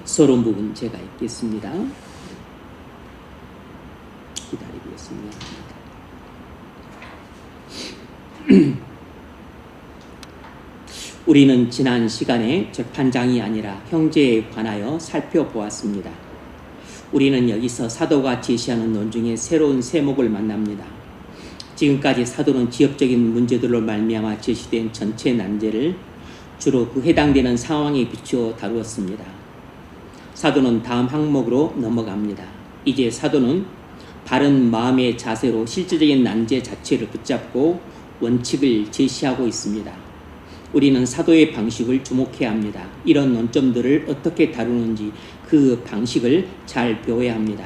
서론 부분 제가 읽겠습니다. 기다리겠습니다. 우리는 지난 시간에 재판장이 아니라 형제에 관하여 살펴보았습니다. 우리는 여기서 사도가 제시하는 논중의 새로운 세목을 만납니다. 지금까지 사도는 지역적인 문제들로 말미암아 제시된 전체 난제를 주로 그 해당되는 상황에 비추어 다루었습니다. 사도는 다음 항목으로 넘어갑니다. 이제 사도는 바른 마음의 자세로 실질적인 난제 자체를 붙잡고 원칙을 제시하고 있습니다. 우리는 사도의 방식을 주목해야 합니다. 이런 논점들을 어떻게 다루는지 그 방식을 잘 배워야 합니다.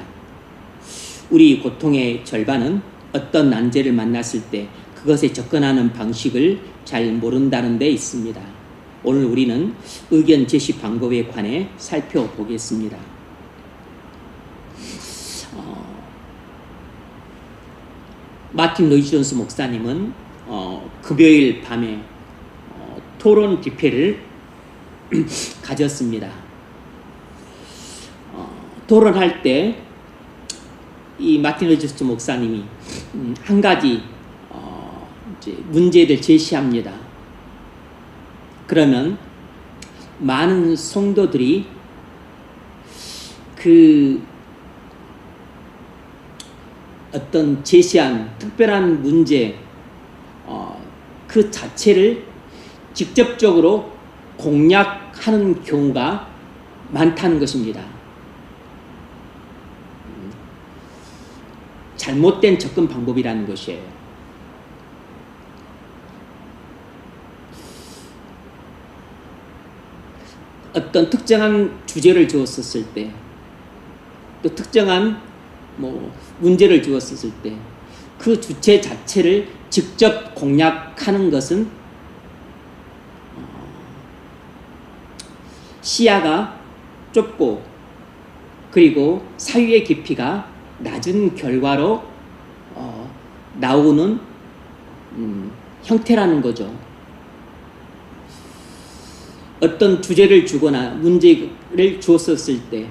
우리 고통의 절반은 어떤 난제를 만났을 때 그것에 접근하는 방식을 잘 모른다는 데 있습니다. 오늘 우리는 의견 제시 방법에 관해 살펴보겠습니다. 마틴 로이드 존스 목사님은 금요일 밤에 토론 집회를 가졌습니다. 토론할 때 이 마틴 로이드 존스 목사님이 한 가지 이제 문제를 제시합니다. 그러면 많은 성도들이 그 어떤 제시한 특별한 문제 그 자체를 직접적으로 공략하는 경우가 많다는 것입니다. 잘못된 접근 방법이라는 것이에요. 어떤 특정한 주제를 주었었을 때, 또 특정한 문제를 주었었을 때, 그 주체 자체를 직접 공략하는 것은 시야가 좁고 그리고 사유의 깊이가 낮은 결과로 나오는 형태라는 거죠. 어떤 주제를 주거나 문제를 주었었을 때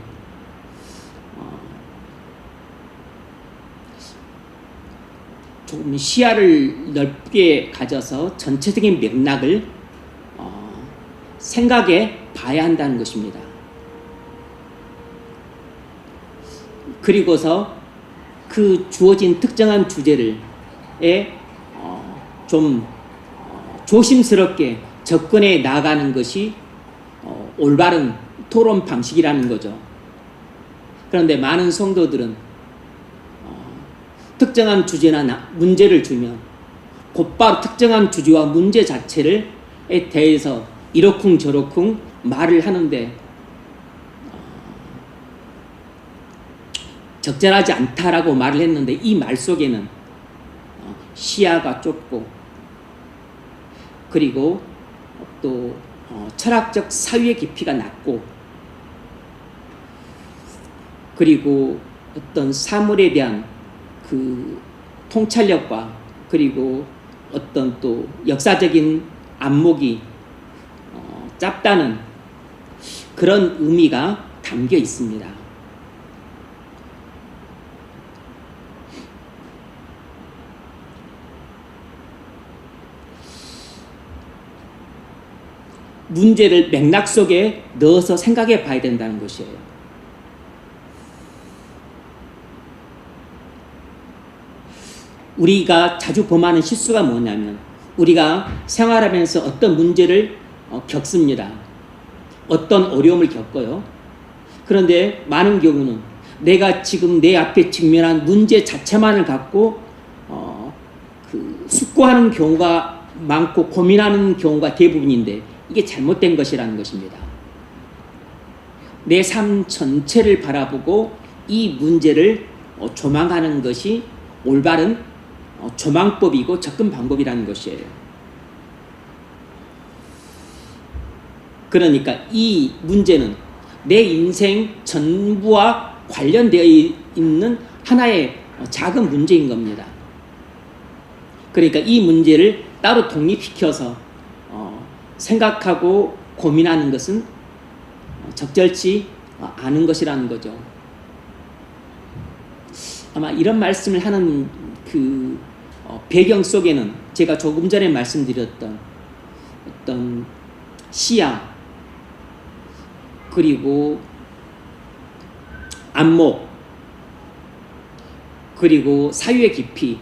조금 시야를 넓게 가져서 전체적인 맥락을 생각해 봐야 한다는 것입니다. 그리고서 그 주어진 특정한 주제를 좀 조심스럽게 접근해 나가는 것이 올바른 토론 방식이라는 거죠. 그런데 많은 성도들은 특정한 주제나 문제를 주면 곧바로 특정한 주제와 문제 자체에 대해서 이러쿵 저러쿵 말을 하는데 적절하지 않다라고 말을 했는데 이 말 속에는 시야가 좁고 그리고 또 철학적 사유의 깊이가 낮고 그리고 어떤 사물에 대한 그 통찰력과 그리고 어떤 또 역사적인 안목이 짧다는 그런 의미가 담겨 있습니다. 문제를 맥락 속에 넣어서 생각해 봐야 된다는 것이에요. 우리가 자주 범하는 실수가 뭐냐면 우리가 생활하면서 어떤 문제를 겪습니다. 어떤 어려움을 겪어요. 그런데 많은 경우는 내가 지금 내 앞에 직면한 문제 자체만을 갖고 숙고하는 경우가 많고 고민하는 경우가 대부분인데 이게 잘못된 것이라는 것입니다. 내 삶 전체를 바라보고 이 문제를 조망하는 것이 올바른 조망법이고 접근 방법이라는 것이에요. 그러니까 이 문제는 내 인생 전부와 관련되어 있는 하나의 작은 문제인 겁니다. 그러니까 이 문제를 따로 독립시켜서 생각하고 고민하는 것은 적절치 아는 것이라는 거죠. 아마 이런 말씀을 하는 그 배경 속에는 제가 조금 전에 말씀드렸던 어떤 시야, 그리고 안목, 그리고 사유의 깊이,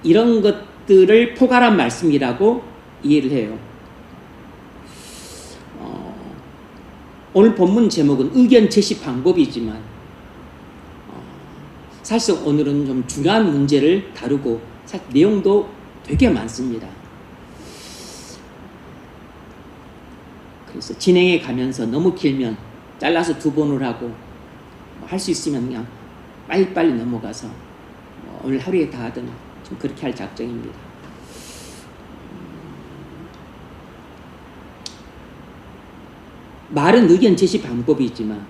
이런 것들을 포괄한 말씀이라고 이해를 해요. 오늘 본문 제목은 의견 제시 방법이지만 사실 오늘은 좀 중요한 문제를 다루고 사실 내용도 되게 많습니다. 그래서 진행해 가면서 너무 길면 잘라서 2번을 하고 할 수 있으면 그냥 빨리빨리 넘어가서 오늘 하루에 다 하든 좀 그렇게 할 작정입니다. 말은 의견 제시 방법이지만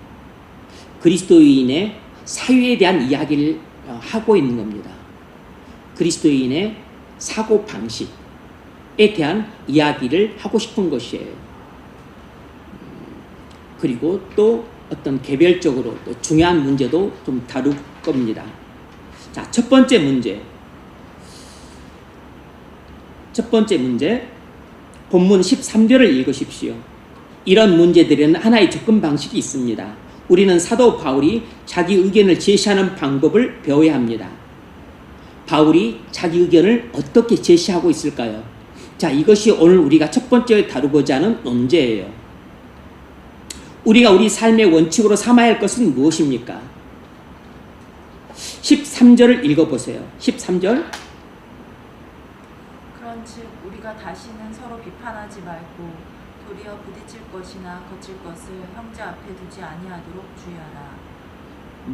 그리스도인의 사유에 대한 이야기를 하고 있는 겁니다. 그리스도인의 사고 방식에 대한 이야기를 하고 싶은 것이에요. 그리고 또 어떤 개별적으로 또 중요한 문제도 좀 다룰 겁니다. 자, 첫 번째 문제. 본문 13절을 읽으십시오. 이런 문제들에는 하나의 접근 방식이 있습니다. 우리는 사도 바울이 자기 의견을 제시하는 방법을 배워야 합니다. 바울이 자기 의견을 어떻게 제시하고 있을까요? 자, 이것이 오늘 우리가 첫 번째 다루고자 하는 논제예요. 우리가 우리 삶의 원칙으로 삼아야 할 것은 무엇입니까? 13절을 읽어보세요. 13절. 그런즉 우리가 다시는 서로 비판하지 말고 도리어 부딪힐 것이나 거칠 것을 형제 앞에 두지 아니하도록 주의하라.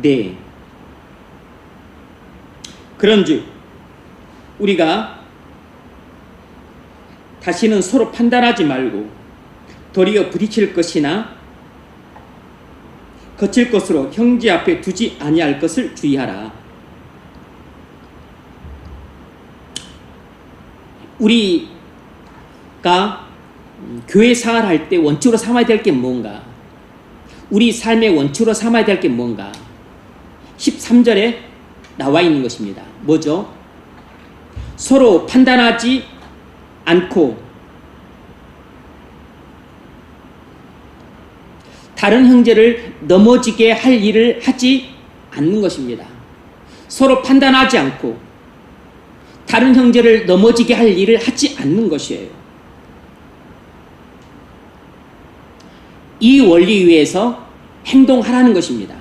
네. 그런즉 우리가 다시는 서로 판단하지 말고 도리어 부딪힐 것이나 거칠 것으로 형제 앞에 두지 아니할 것을 주의하라. 우리가 교회 생활을 할 때 원칙으로 삼아야 될 게 뭔가? 우리 삶의 원칙으로 삼아야 될 게 뭔가? 13절에 나와 있는 것입니다. 뭐죠? 서로 판단하지 않고 다른 형제를 넘어지게 할 일을 하지 않는 것입니다. 서로 판단하지 않고 다른 형제를 넘어지게 할 일을 하지 않는 것이에요. 이 원리 위에서 행동하라는 것입니다.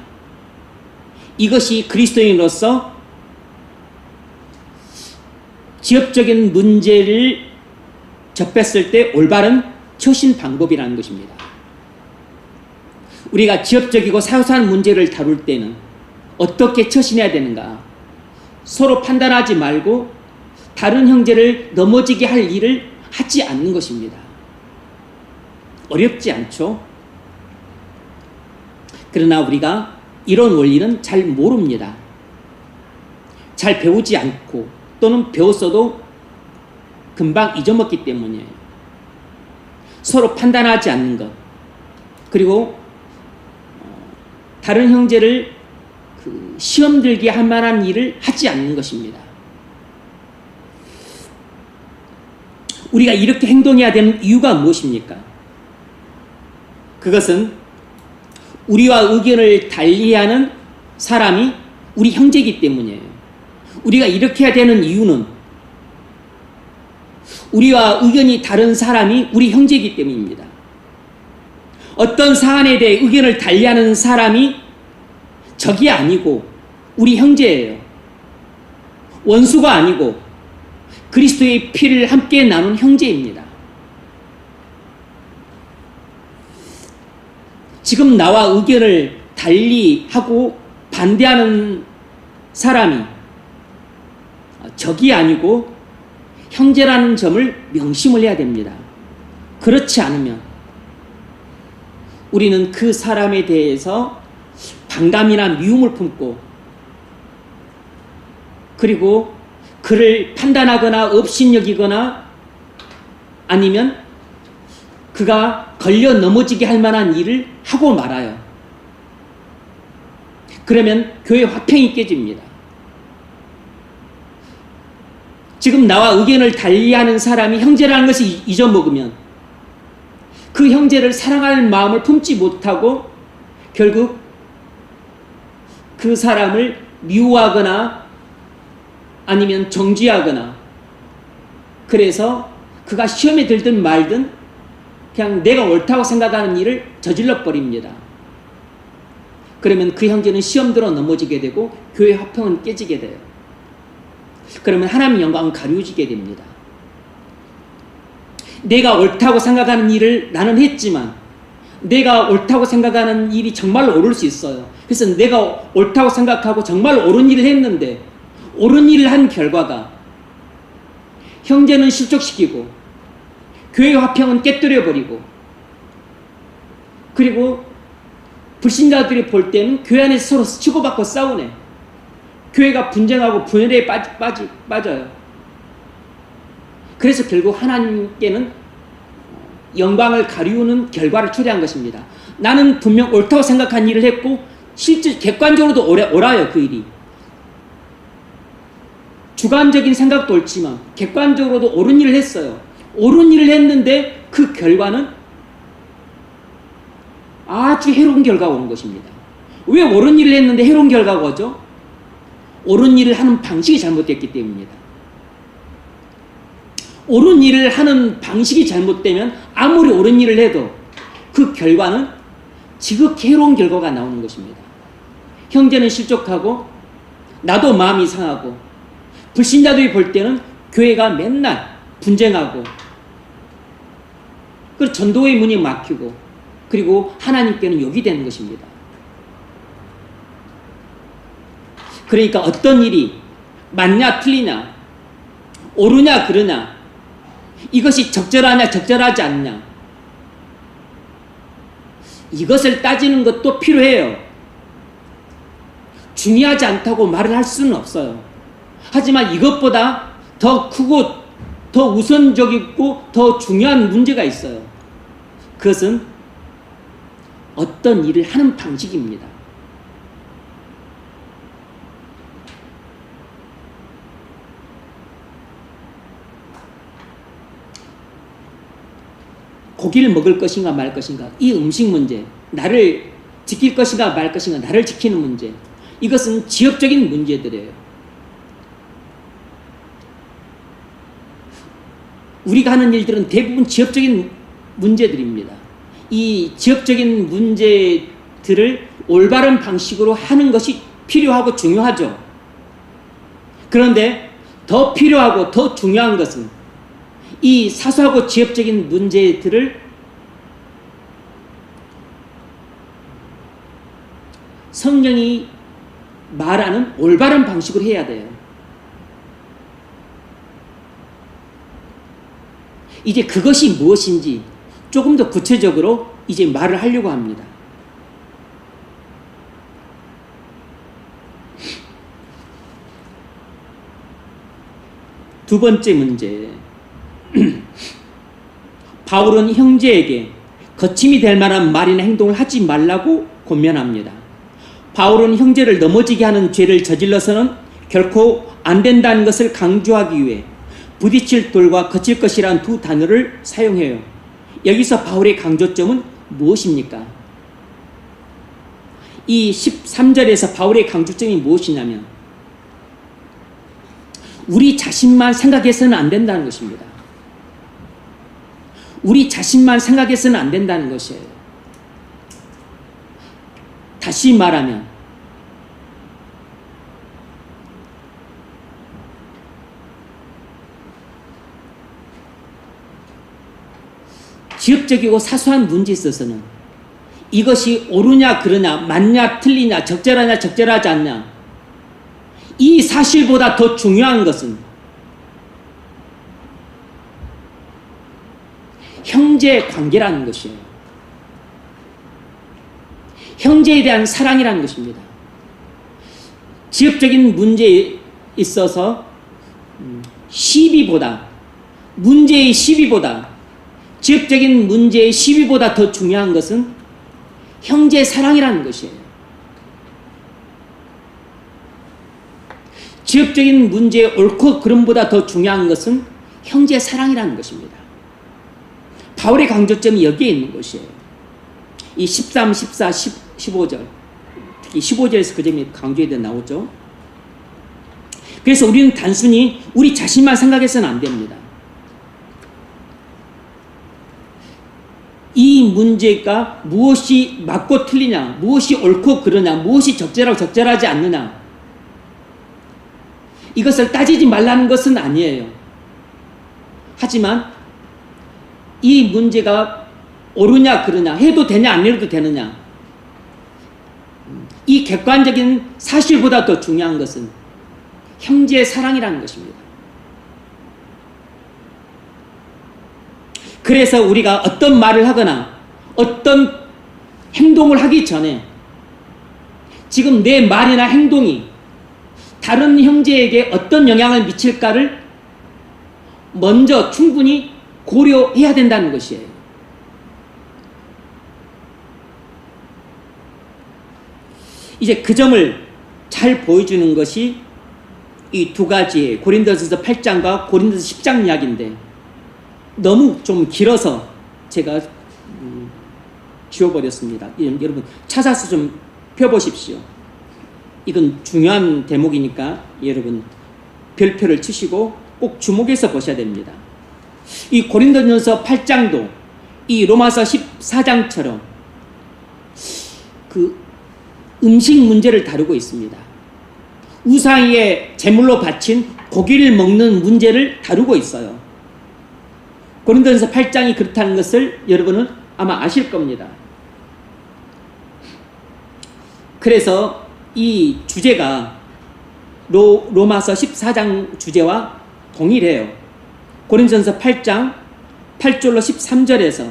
이것이 그리스도인으로서 지역적인 문제를 접했을 때 올바른 처신 방법이라는 것입니다. 우리가 지역적이고 사소한 문제를 다룰 때는 어떻게 처신해야 되는가? 서로 판단하지 말고 다른 형제를 넘어지게 할 일을 하지 않는 것입니다. 어렵지 않죠? 그러나 우리가 이런 원리는 잘 모릅니다. 잘 배우지 않고 또는 배웠어도 금방 잊어먹기 때문이에요. 서로 판단하지 않는 것, 그리고 다른 형제를 시험 들게 할 만한 일을 하지 않는 것입니다. 우리가 이렇게 행동해야 되는 이유가 무엇입니까? 그것은 우리와 의견을 달리하는 사람이 우리 형제이기 때문이에요. 우리가 이렇게 해야 되는 이유는 우리와 의견이 다른 사람이 우리 형제이기 때문입니다. 어떤 사안에 대해 의견을 달리하는 사람이 적이 아니고 우리 형제예요. 원수가 아니고 그리스도의 피를 함께 나눈 형제입니다. 지금 나와 의견을 달리하고 반대하는 사람이 적이 아니고 형제라는 점을 명심을 해야 됩니다. 그렇지 않으면 우리는 그 사람에 대해서 반감이나 미움을 품고 그리고 그를 판단하거나 업신여기거나 아니면 그가 걸려 넘어지게 할 만한 일을 하고 말아요. 그러면 교회 화평이 깨집니다. 지금 나와 의견을 달리하는 사람이 형제라는 것을 잊어먹으면 그 형제를 사랑할 마음을 품지 못하고 결국 그 사람을 미워하거나 아니면 정죄하거나, 그래서 그가 시험에 들든 말든 그냥 내가 옳다고 생각하는 일을 저질러 버립니다. 그러면 그 형제는 시험 들어 넘어지게 되고 교회 화평은 깨지게 돼요. 그러면 하나님의 영광은 가려지게 됩니다. 내가 옳다고 생각하는 일을 나는 했지만 내가 옳다고 생각하는 일이 정말로 옳을 수 있어요. 그래서 내가 옳다고 생각하고 정말 옳은 일을 했는데 옳은 일을 한 결과가 형제는 실족시키고 교회 화평은 깨뜨려버리고, 그리고 불신자들이 볼 때는 교회 안에서 서로 치고받고 싸우네. 교회가 분쟁하고 분열에 빠져요. 그래서 결국 하나님께는 영광을 가리우는 결과를 초래한 것입니다. 나는 분명 옳다고 생각한 일을 했고 실제 객관적으로도 옳아요. 그 일이 주관적인 생각도 옳지만 객관적으로도 옳은 일을 했어요. 옳은 일을 했는데 그 결과는 아주 해로운 결과가 온 것입니다. 왜 옳은 일을 했는데 해로운 결과가 오죠? 옳은 일을 하는 방식이 잘못됐기 때문입니다. 옳은 일을 하는 방식이 잘못되면 아무리 옳은 일을 해도 그 결과는 지극히 해로운 결과가 나오는 것입니다. 형제는 실족하고 나도 마음이 상하고 불신자들이 볼 때는 교회가 맨날 분쟁하고 그리고 전도의 문이 막히고 그리고 하나님께는 욕이 되는 것입니다. 그러니까 어떤 일이 맞냐 틀리냐, 옳으냐 그르냐, 이것이 적절하냐 적절하지 않냐, 이것을 따지는 것도 필요해요. 중요하지 않다고 말을 할 수는 없어요. 하지만 이것보다 더 크고 더 우선적이고 더 중요한 문제가 있어요. 그것은 어떤 일을 하는 방식입니다. 고기를 먹을 것인가 말 것인가, 이 음식 문제, 나를 지킬 것인가 말 것인가, 나를 지키는 문제, 이것은 지역적인 문제들이에요. 우리가 하는 일들은 대부분 지역적인 문제들입니다. 이 지역적인 문제들을 올바른 방식으로 하는 것이 필요하고 중요하죠. 그런데 더 필요하고 더 중요한 것은 이 사소하고 지역적인 문제들을 성경이 말하는 올바른 방식으로 해야 돼요. 이제 그것이 무엇인지 조금 더 구체적으로 이제 말을 하려고 합니다. 두 번째 문제. 바울은 형제에게 거침이 될 만한 말이나 행동을 하지 말라고 권면합니다. 바울은 형제를 넘어지게 하는 죄를 저질러서는 결코 안 된다는 것을 강조하기 위해 부딪힐 돌과 거칠 것이라는 두 단어를 사용해요. 여기서 바울의 강조점은 무엇입니까? 이 13절에서 바울의 강조점이 무엇이냐면 우리 자신만 생각해서는 안 된다는 것입니다. 우리 자신만 생각해서는 안 된다는 것이에요. 다시 말하면 지역적이고 사소한 문제에 있어서는 이것이 옳으냐 그르냐, 맞냐 틀리냐, 적절하냐 적절하지 않냐, 이 사실보다 더 중요한 것은 형제 관계라는 것이에요. 형제에 대한 사랑이라는 것입니다. 지역적인 문제에 있어서 시비보다, 문제의 시비보다 지역적인 문제의 시비보다 더 중요한 것은 형제 사랑이라는 것이에요. 지역적인 문제의 옳고 그름보다 더 중요한 것은 형제 사랑이라는 것입니다. 바울의 강조점이 여기에 있는 것이에요. 이 13, 14, 15절, 특히 15절에서 그 점이 강조해야 나오죠. 그래서 우리는 단순히 우리 자신만 생각해서는 안 됩니다. 이 문제가 무엇이 맞고 틀리냐, 무엇이 옳고 그르냐, 무엇이 적절하고 적절하지 않느냐, 이것을 따지지 말라는 것은 아니에요. 하지만 이 문제가 옳으냐 그르냐, 해도 되냐 안 해도 되느냐, 이 객관적인 사실보다 더 중요한 것은 형제의 사랑이라는 것입니다. 그래서 우리가 어떤 말을 하거나 어떤 행동을 하기 전에 지금 내 말이나 행동이 다른 형제에게 어떤 영향을 미칠까를 먼저 충분히 고려해야 된다는 것이에요. 이제 그 점을 잘 보여주는 것이 이 두 가지의 고린도전서 8장과 고린도전서 10장 이야기인데, 너무 좀 길어서 제가 지워버렸습니다. 여러분 찾아서 좀 펴보십시오. 이건 중요한 대목이니까 여러분 별표를 치시고 꼭 주목해서 보셔야 됩니다. 이 고린도전서 8장도 이 로마서 14장처럼 그 음식 문제를 다루고 있습니다. 우상에게 제물로 바친 고기를 먹는 문제를 다루고 있어요. 고린도전서 8장이 그렇다는 것을 여러분은 아마 아실 겁니다. 그래서 이 주제가 로마서 14장 주제와 동일해요. 고린도전서 8장 8절로 13절에서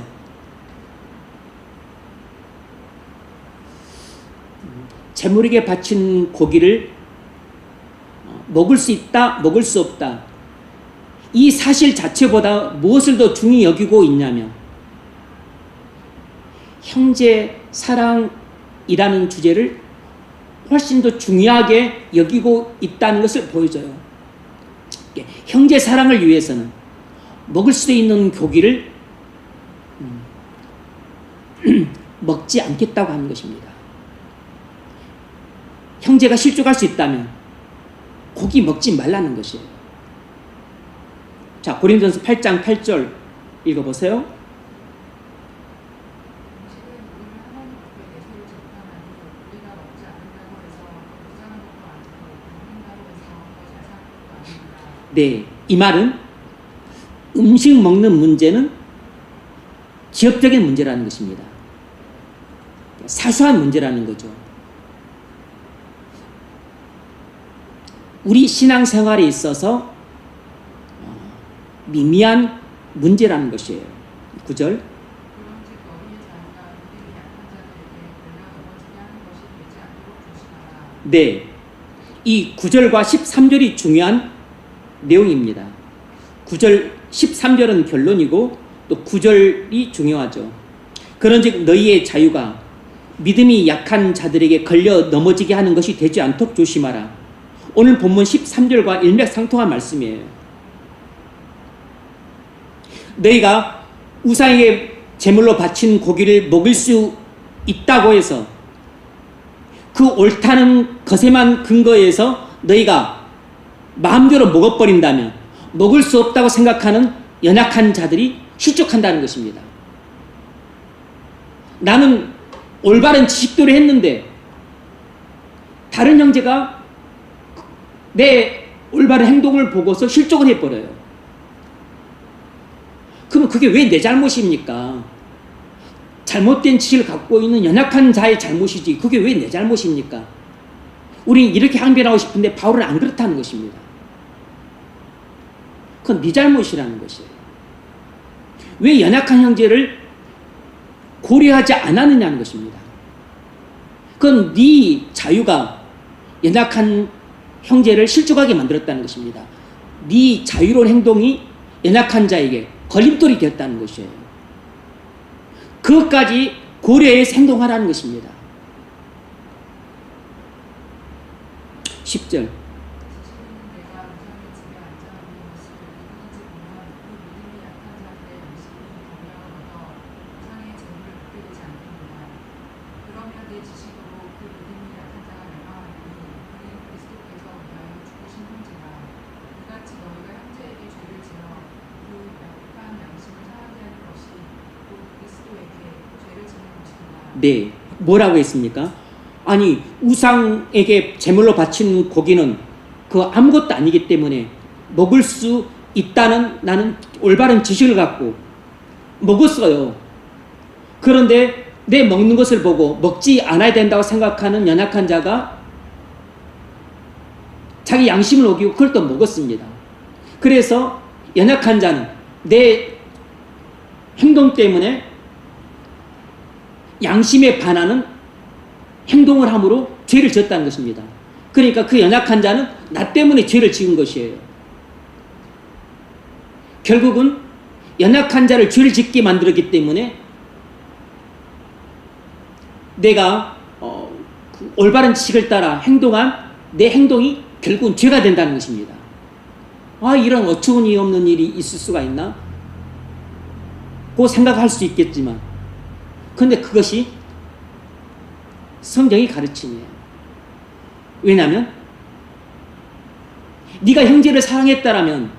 제물에게 바친 고기를 먹을 수 있다, 먹을 수 없다, 이 사실 자체보다 무엇을 더 중히 여기고 있냐면 형제 사랑이라는 주제를 훨씬 더 중요하게 여기고 있다는 것을 보여줘요. 형제 사랑을 위해서는 먹을 수 있는 고기를 먹지 않겠다고 하는 것입니다. 형제가 실족할 수 있다면 고기 먹지 말라는 것이에요. 자, 고린도전서 8장 8절 읽어보세요. 네, 이 말은 음식 먹는 문제는 지역적인 문제라는 것입니다. 사소한 문제라는 거죠. 우리 신앙생활에 있어서 미미한 문제라는 것이에요. 9절. 네, 이 9절과 13절이 중요한 내용입니다. 9절, 13절은 결론이고 또 9절이 중요하죠. 그런즉 너희의 자유가 믿음이 약한 자들에게 걸려 넘어지게 하는 것이 되지 않도록 조심하라. 오늘 본문 13절과 일맥상통한 말씀이에요. 너희가 우상에게 제물로 바친 고기를 먹을 수 있다고 해서 그 옳다는 것에만 근거해서 너희가 마음대로 먹어버린다면 먹을 수 없다고 생각하는 연약한 자들이 실족한다는 것입니다. 나는 올바른 지식대로 했는데 다른 형제가 내 올바른 행동을 보고서 실족을 해버려요. 그러면 그게 왜 내 잘못입니까? 잘못된 지식을 갖고 있는 연약한 자의 잘못이지 그게 왜 내 잘못입니까? 우린 이렇게 항변하고 싶은데 바울은 안 그렇다는 것입니다. 그건 네 잘못이라는 것이에요. 왜 연약한 형제를 고려하지 않았느냐는 것입니다. 그건 네 자유가 연약한 형제를 실족하게 만들었다는 것입니다. 네 자유로운 행동이 연약한 자에게 걸림돌이 되었다는 것이에요. 그것까지 고려해서 행동하라는 것입니다. 10절. 네, 뭐라고 했습니까? 아니, 우상에게 제물로 바치는 고기는 그 아무것도 아니기 때문에 먹을 수 있다는 나는 올바른 지식을 갖고 먹었어요. 그런데 내 먹는 것을 보고 먹지 않아야 된다고 생각하는 연약한 자가 자기 양심을 어기고 그걸 또 먹었습니다. 그래서 연약한 자는 내 행동 때문에 양심에 반하는 행동을 함으로 죄를 지었다는 것입니다. 그러니까 그 연약한 자는 나 때문에 죄를 지은 것이에요. 결국은 연약한 자를 죄를 짓게 만들었기 때문에 내가 그 올바른 지식을 따라 행동한 내 행동이 결국은 죄가 된다는 것입니다. 아, 이런 어처구니 없는 일이 있을 수가 있나? 고 생각할 수 있겠지만, 그런데 그것이 성경이 가르침이에요. 왜냐하면 네가 형제를 사랑했다라면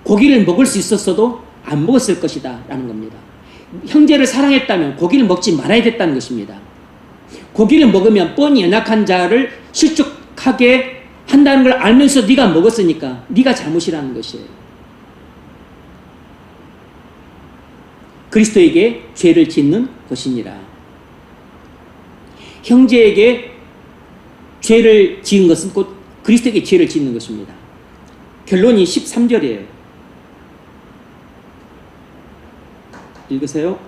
고기를 먹을 수 있었어도 안 먹었을 것이다 라는 겁니다. 형제를 사랑했다면 고기를 먹지 말아야 됐다는 것입니다. 고기를 먹으면 뻔히 연약한 자를 실족하게 한다는 걸 알면서 네가 먹었으니까 네가 잘못이라는 것이에요. 그리스도에게 죄를 짓는 것이니라. 형제에게 죄를 지은 것은 곧 그리스도에게 죄를 짓는 것입니다. 결론이 13절이에요. 읽으세요.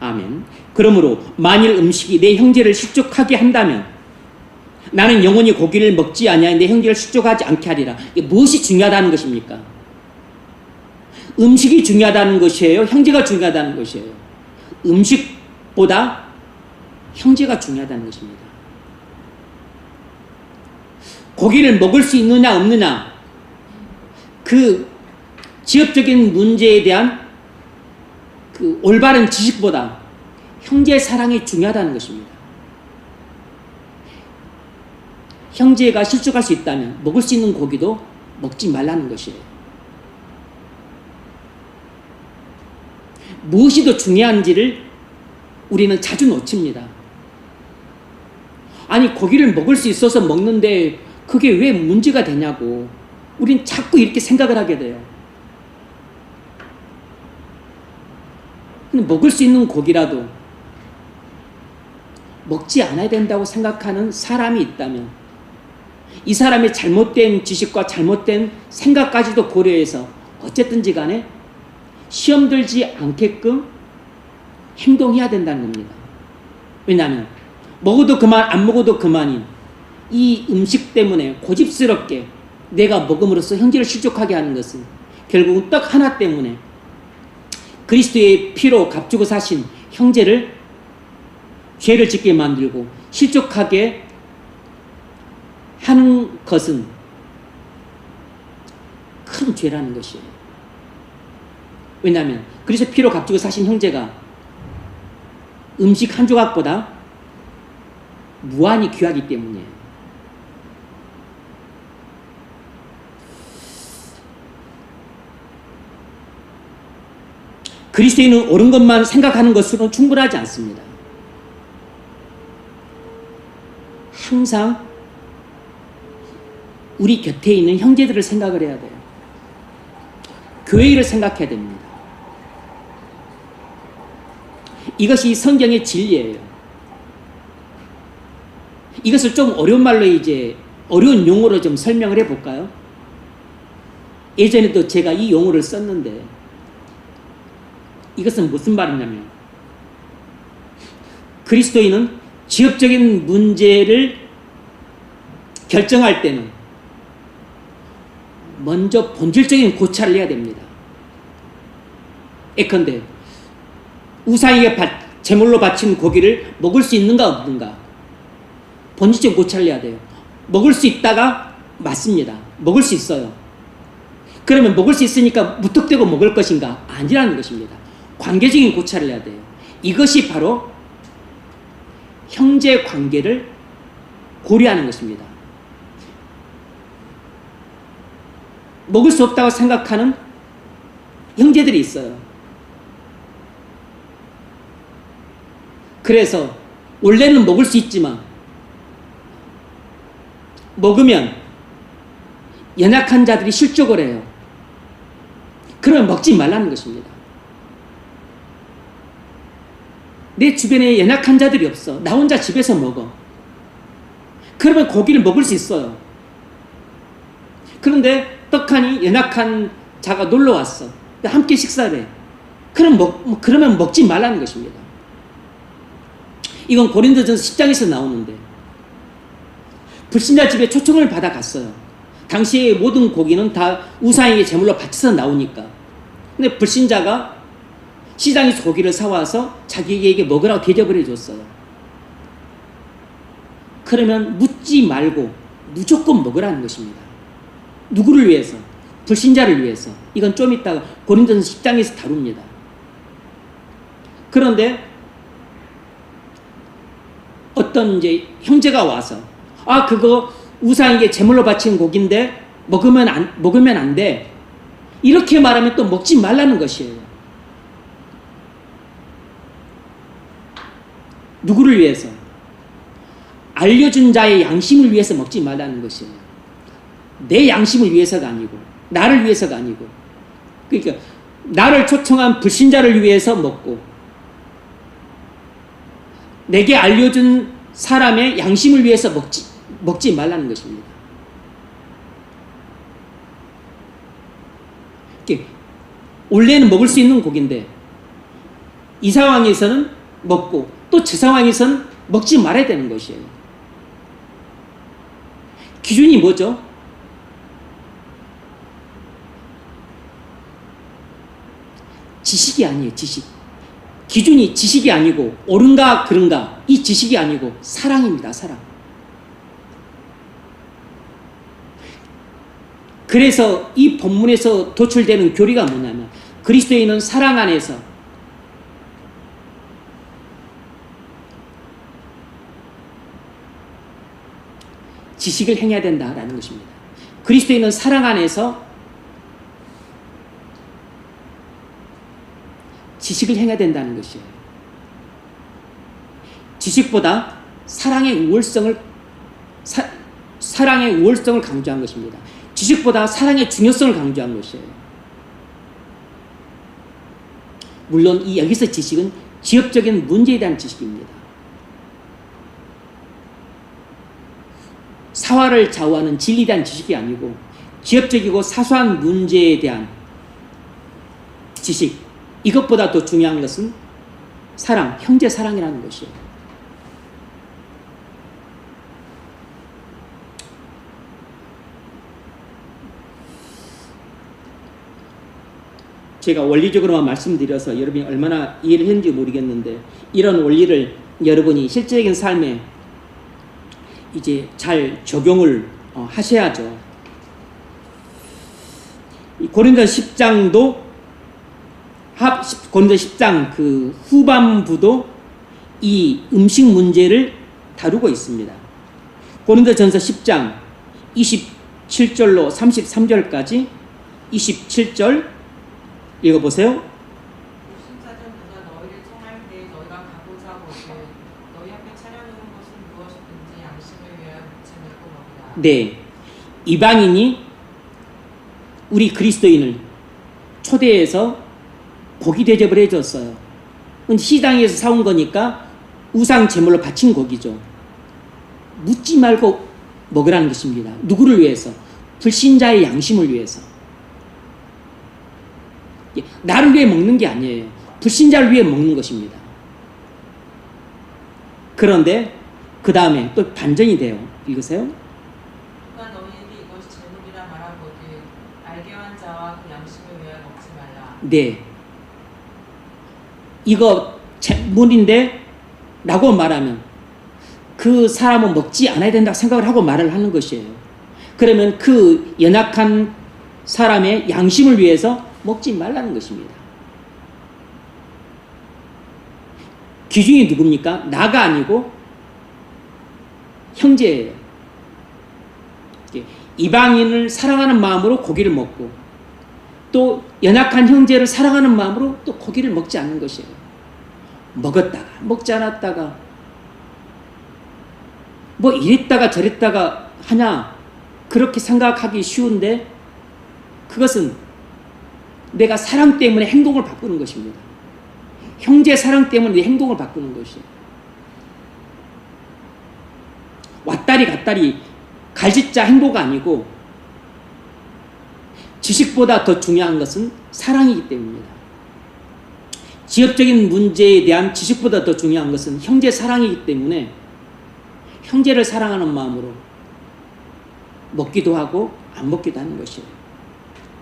아멘. 그러므로 만일 음식이 내 형제를 실족하게 한다면 나는 영원히 고기를 먹지 아니하여 내 형제를 실족하지 않게 하리라. 이게 무엇이 중요하다는 것입니까? 음식이 중요하다는 것이에요? 형제가 중요하다는 것이에요? 음식보다 형제가 중요하다는 것입니다. 고기를 먹을 수 있느냐 없느냐, 그 지역적인 문제에 대한 그 올바른 지식보다 형제 사랑이 중요하다는 것입니다. 형제가 실족할 수 있다면 먹을 수 있는 고기도 먹지 말라는 것이에요. 무엇이 더 중요한지를 우리는 자주 놓칩니다. 아니, 고기를 먹을 수 있어서 먹는데 그게 왜 문제가 되냐고 우린 자꾸 이렇게 생각을 하게 돼요. 근데 먹을 수 있는 고기라도 먹지 않아야 된다고 생각하는 사람이 있다면 이 사람의 잘못된 지식과 잘못된 생각까지도 고려해서 어쨌든지 간에 시험 들지 않게끔 행동해야 된다는 겁니다. 왜냐하면 먹어도 그만 안 먹어도 그만인 이 음식 때문에 고집스럽게 내가 먹음으로써 형제를 실족하게 하는 것은 결국은 떡 하나 때문에 그리스도의 피로 값주고 사신 형제를 죄를 짓게 만들고 실족하게 하는 것은 큰 죄라는 것이에요. 왜냐하면 그리스도 피로 값주고 사신 형제가 음식 한 조각보다 무한히 귀하기 때문이에요. 그리스도인은 옳은 것만 생각하는 것으로는 충분하지 않습니다. 항상 우리 곁에 있는 형제들을 생각을 해야 돼요. 교회를 생각해야 됩니다. 이것이 성경의 진리예요. 이것을 좀 어려운 말로 어려운 용어로 좀 설명을 해볼까요? 예전에도 제가 이 용어를 썼는데 이것은 무슨 말이냐면 그리스도인은 지역적인 문제를 결정할 때는 먼저 본질적인 고찰을 해야 됩니다. 예컨대 우상에게 제물로 바친 고기를 먹을 수 있는가 없는가, 본질적인 고찰을 해야 돼요. 먹을 수 있다가 맞습니다. 먹을 수 있어요. 그러면 먹을 수 있으니까 무턱대고 먹을 것인가? 아니라는 것입니다. 관계적인 고찰을 해야 돼요. 이것이 바로 형제 관계를 고려하는 것입니다. 먹을 수 없다고 생각하는 형제들이 있어요. 그래서 원래는 먹을 수 있지만 먹으면 연약한 자들이 실족을 해요. 그러면 먹지 말라는 것입니다. 내 주변에 연약한 자들이 없어. 나 혼자 집에서 먹어. 그러면 고기를 먹을 수 있어요. 그런데 떡하니 연약한 자가 놀러 왔어. 함께 식사를 해. 그러면 먹지 말라는 것입니다. 이건 고린도전서 10장에서 나오는데, 불신자 집에 초청을 받아 갔어요. 당시의 모든 고기는 다 우상에게 제물로 바쳐서 나오니까. 근데 불신자가 시장에서 고기를 사와서 자기에게 먹으라고 대접을 해줬어요. 그러면 묻지 말고 무조건 먹으라는 것입니다. 누구를 위해서? 불신자를 위해서. 이건 좀 이따가 고린도전서 10장에서 다룹니다. 그런데 어떤 이제 형제가 와서, 그거 우상에게 제물로 바친 고기인데 먹으면 안 돼. 이렇게 말하면 또 먹지 말라는 것이에요. 누구를 위해서? 알려준 자의 양심을 위해서 먹지 말라는 것이에요. 내 양심을 위해서가 아니고, 나를 위해서가 아니고. 그러니까 나를 초청한 불신자를 위해서 먹고, 내게 알려준 사람의 양심을 위해서 먹지 말라는 것입니다. 원래는 먹을 수 있는 고기인데 이 상황에서는 먹고 또 저 상황에서는 먹지 말아야 되는 것이에요. 기준이 뭐죠? 지식이 아니에요. 지식. 기준이 지식이 아니고 옳은가 그른가, 이 지식이 아니고 사랑입니다. 사랑. 그래서 이 본문에서 도출되는 교리가 뭐냐면, 그리스도인은 사랑 안에서 지식을 행해야 된다라는 것입니다. 그리스도인은 사랑 안에서 지식을 행해야 된다는 것이에요. 지식보다 사랑의 우월성을 강조한 것입니다. 지식보다 사랑의 중요성을 강조한 것이에요. 물론 여기서 지식은 지역적인 문제에 대한 지식입니다. 사화를 좌우하는 진리에 대한 지식이 아니고 지역적이고 사소한 문제에 대한 지식, 이것보다 더 중요한 것은 사랑, 형제 사랑이라는 것이에요. 제가 원리적으로만 말씀드려서 여러분이 얼마나 이해를 했는지 모르겠는데, 이런 원리를 여러분이 실제적인 삶에 이제 잘 적용을 하셔야죠. 고린도 10장도 고린도 10장 그 후반부도 이 음식 문제를 다루고 있습니다. 고린도전서 10장 27절로 33절까지 27절 읽어보세요. 불신자들 누가 너희를 청할 때 너희가 가고자 하거든 너희 앞에 차려놓은 것은 무엇이든지 양심을 위하여 묻지 말고 먹으라. 네, 이방인이 우리 그리스도인을 초대해서 고기 대접을 해줬어요. 시장에서 사온 거니까 우상 제물로 바친 고기죠. 묻지 말고 먹으라는 것입니다. 누구를 위해서? 불신자의 양심을 위해서. 나를 위해 먹는 게 아니에요. 불신자를 위해 먹는 것입니다. 그런데 그 다음에 또 반전이 돼요. 읽으세요. 누가 너희에게 이것이 제물이라 말하거든 알게 한 자와 그 양심을 위하여 먹지 말라. 네. 이거 제물인데 라고 말하면 그 사람은 먹지 않아야 된다고 생각을 하고 말을 하는 것이에요. 그러면 그 연약한 사람의 양심을 위해서 먹지 말라는 것입니다. 기준이 누굽니까? 나가 아니고 형제예요. 이방인을 사랑하는 마음으로 고기를 먹고 또 연약한 형제를 사랑하는 마음으로 또 고기를 먹지 않는 것이에요. 먹었다가 먹지 않았다가 뭐 이랬다가 저랬다가 하냐 그렇게 생각하기 쉬운데 그것은 내가 사랑 때문에 행동을 바꾸는 것입니다. 형제 사랑 때문에 내 행동을 바꾸는 것이에요. 왔다리 갔다리 갈짓자 행보가 아니고 지식보다 더 중요한 것은 사랑이기 때문입니다. 지역적인 문제에 대한 지식보다 더 중요한 것은 형제 사랑이기 때문에 형제를 사랑하는 마음으로 먹기도 하고 안 먹기도 하는 것이에요.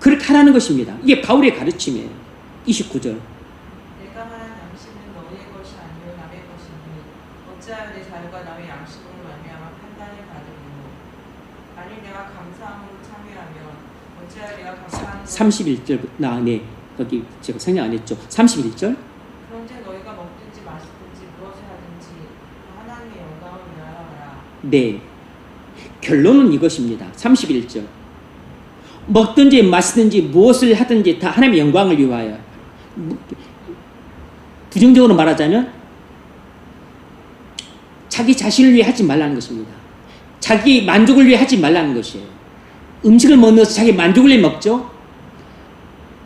그렇게 하라는 것입니다. 이게 바울의 가르침이에요. 29절. 내가 말한 양심은 너희의 것이 아니요 남의 것이니 어찌하여 내 자유가 남의 양심으로 말미암아 판단을 받으리요. 만일 내가 감사함으로 참여하면 어찌하여 내가 감사하는 31절 네 거기 제가 생략 안 했죠. 31절. 그런즉 너희가 먹든지 마시든지 무엇을 하든지 하나님의 영광을 위하여 하라. 네. 결론은 이것입니다. 31절. 먹든지 마시든지 무엇을 하든지 다 하나님의 영광을 위하여. 부정적으로 말하자면 자기 자신을 위해 하지 말라는 것입니다. 자기 만족을 위해 하지 말라는 것이에요. 음식을 먹으면서 자기 만족을 위해 먹죠.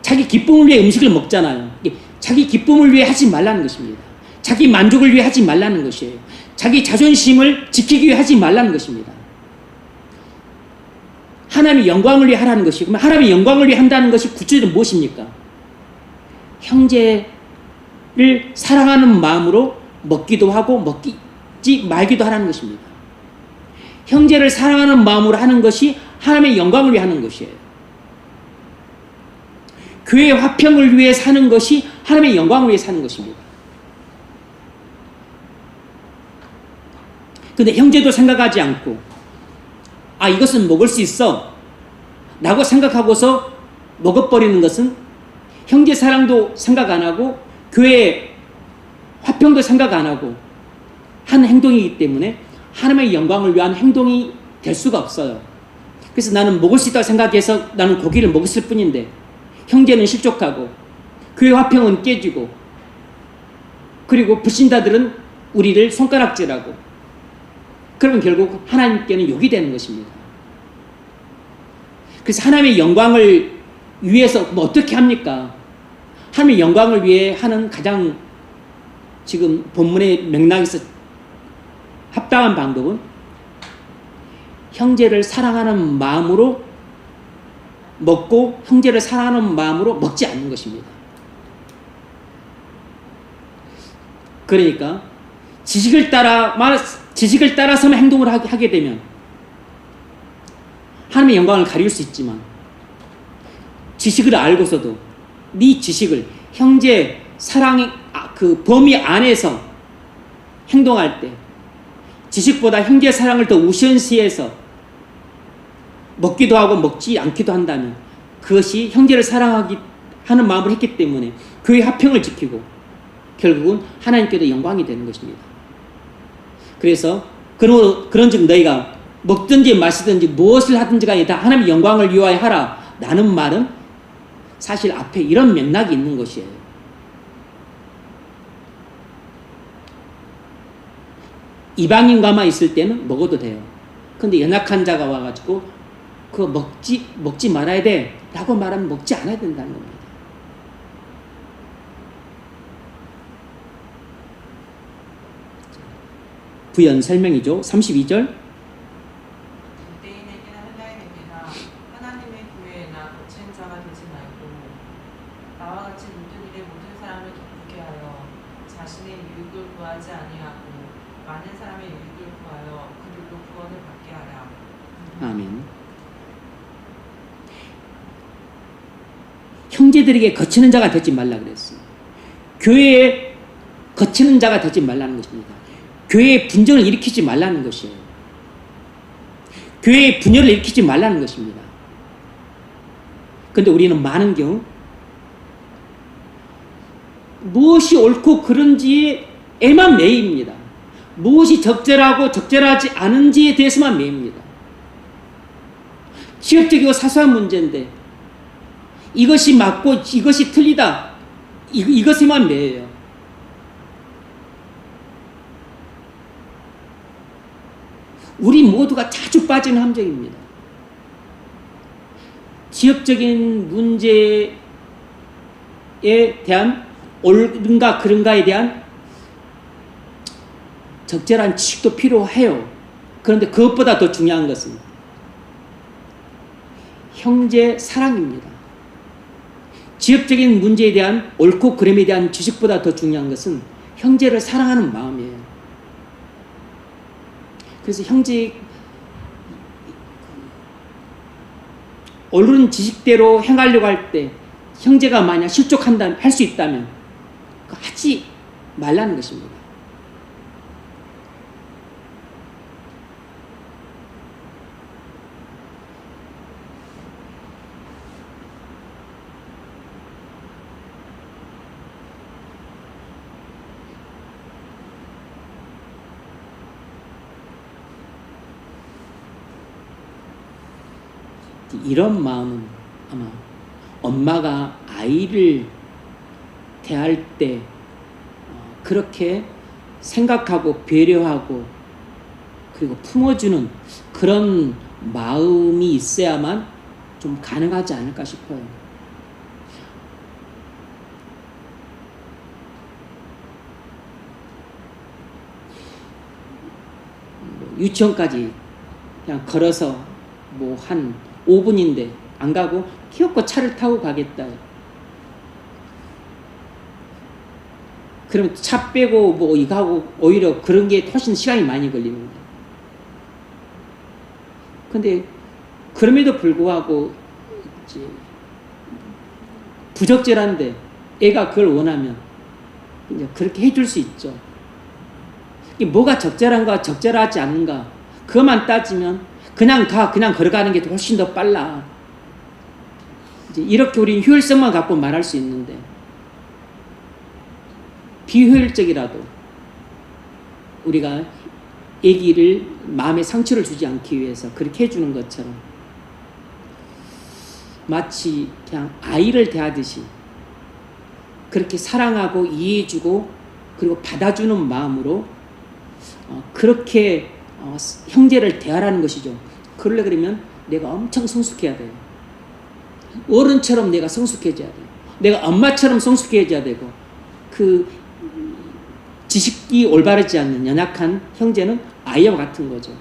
자기 기쁨을 위해 음식을 먹잖아요. 자기 기쁨을 위해 하지 말라는 것입니다. 자기 만족을 위해 하지 말라는 것이에요. 자기 자존심을 지키기 위해 하지 말라는 것입니다. 하나님의 영광을 위해 하라는 것이고, 그러면 하나님의 영광을 위해 한다는 것이 구체적으로 무엇입니까? 형제를 사랑하는 마음으로 먹기도 하고 먹지 말기도 하라는 것입니다. 형제를 사랑하는 마음으로 하는 것이 하나님의 영광을 위해 하는 것이에요. 교회의 화평을 위해 사는 것이 하나님의 영광을 위해 사는 것입니다. 근데 형제도 생각하지 않고 아 이것은 먹을 수 있어 라고 생각하고서 먹어버리는 것은 형제 사랑도 생각 안 하고 교회의 화평도 생각 안 하고 한 행동이기 때문에 하나님의 영광을 위한 행동이 될 수가 없어요. 그래서 나는 먹을 수 있다고 생각해서 나는 고기를 먹었을 뿐인데 형제는 실족하고 교회 화평은 깨지고 그리고 불신자들은 우리를 손가락질하고 그러면 결국 하나님께는 욕이 되는 것입니다. 그래서 하나님의 영광을 위해서 뭐 어떻게 합니까? 하나님의 영광을 위해 하는 가장 지금 본문의 맥락에서 합당한 방법은 형제를 사랑하는 마음으로 먹고 형제를 사랑하는 마음으로 먹지 않는 것입니다. 그러니까 지식을 따라서만 행동을 하게 되면 하나님의 영광을 가릴 수 있지만 지식을 알고서도 네 지식을 형제 사랑의 그 범위 안에서 행동할 때 지식보다 형제 사랑을 더 우선시해서 먹기도 하고 먹지 않기도 한다면 그것이 형제를 사랑하는 마음으로 했기 때문에 그의 화평을 지키고 결국은 하나님께도 영광이 되는 것입니다. 그래서 그런즉 너희가 먹든지 마시든지 무엇을 하든지 간에 다 하나님의 영광을 위하여 하라 라는 말은 사실 앞에 이런 맥락이 있는 것이에요. 이방인과만 있을 때는 먹어도 돼요. 근데 연약한 자가 와가지고 그거 먹지 말아야 돼 라고 말하면 먹지 않아야 된다는 겁니다. 부연 설명이죠. 32절. 유대인에게나 헬라인에게나 하나님의 교회나 거친 자가 되지 말고 나와 같이 모든 일에 모든 사람을 기쁘게 하여 자신의 유익을 구하지 아니하고 많은 사람의 유익을 구하여 그들도 구원을 받게 하라. 아멘. 형제들에게 거치는 자가 되지 말라 그랬어요. 교회에 거치는 자가 되지 말라는 것입니다. 교회에 분쟁을 일으키지 말라는 것이에요. 교회에 분열을 일으키지 말라는 것입니다. 그런데 우리는 많은 경우 무엇이 옳고 그른지에만 매입니다. 무엇이 적절하고 적절하지 않은지에 대해서만 매입니다. 취업적이고 사소한 문제인데 이것이 맞고 이것이 틀리다, 이것에만 매여요. 우리 모두가 자주 빠지는 함정입니다. 지역적인 문제에 대한 옳은가 그른가에 대한 적절한 지식도 필요해요. 그런데 그것보다 더 중요한 것은 형제 사랑입니다. 지역적인 문제에 대한 옳고 그름에 대한 지식보다 더 중요한 것은 형제를 사랑하는 마음이에요. 그래서 형제 옳은 지식대로 행하려고 할 때 형제가 만약 실족한다 할 수 있다면 하지 말라는 것입니다. 이런 마음은 아마 엄마가 아이를 대할 때 그렇게 생각하고 배려하고 그리고 품어주는 그런 마음이 있어야만 좀 가능하지 않을까 싶어요. 유치원까지 그냥 걸어서 뭐 한 5분인데 안 가고 키웠고 차를 타고 가겠다. 그럼 차 빼고 뭐 이거 하고 오히려 그런 게 훨씬 시간이 많이 걸리는 거예요. 근데 그럼에도 불구하고 이제 부적절한데 애가 그걸 원하면 이제 그렇게 해줄 수 있죠. 이게 뭐가 적절한가 적절하지 않은가 그것만 따지면 그냥 걸어가는 게 훨씬 더 빨라. 이제 이렇게 우리는 효율성만 갖고 말할 수 있는데 비효율적이라도 우리가 아기를 마음에 상처를 주지 않기 위해서 그렇게 해주는 것처럼 마치 그냥 아이를 대하듯이 그렇게 사랑하고 이해해주고 그리고 받아주는 마음으로 그렇게 형제를 대하라는 것이죠. 그러려 그러면 내가 엄청 성숙해야 돼요. 어른처럼 내가 성숙해져야 돼요. 내가 엄마처럼 성숙해져야 되고 그 지식이 올바르지 않는 연약한 형제는 아이와 같은 거죠.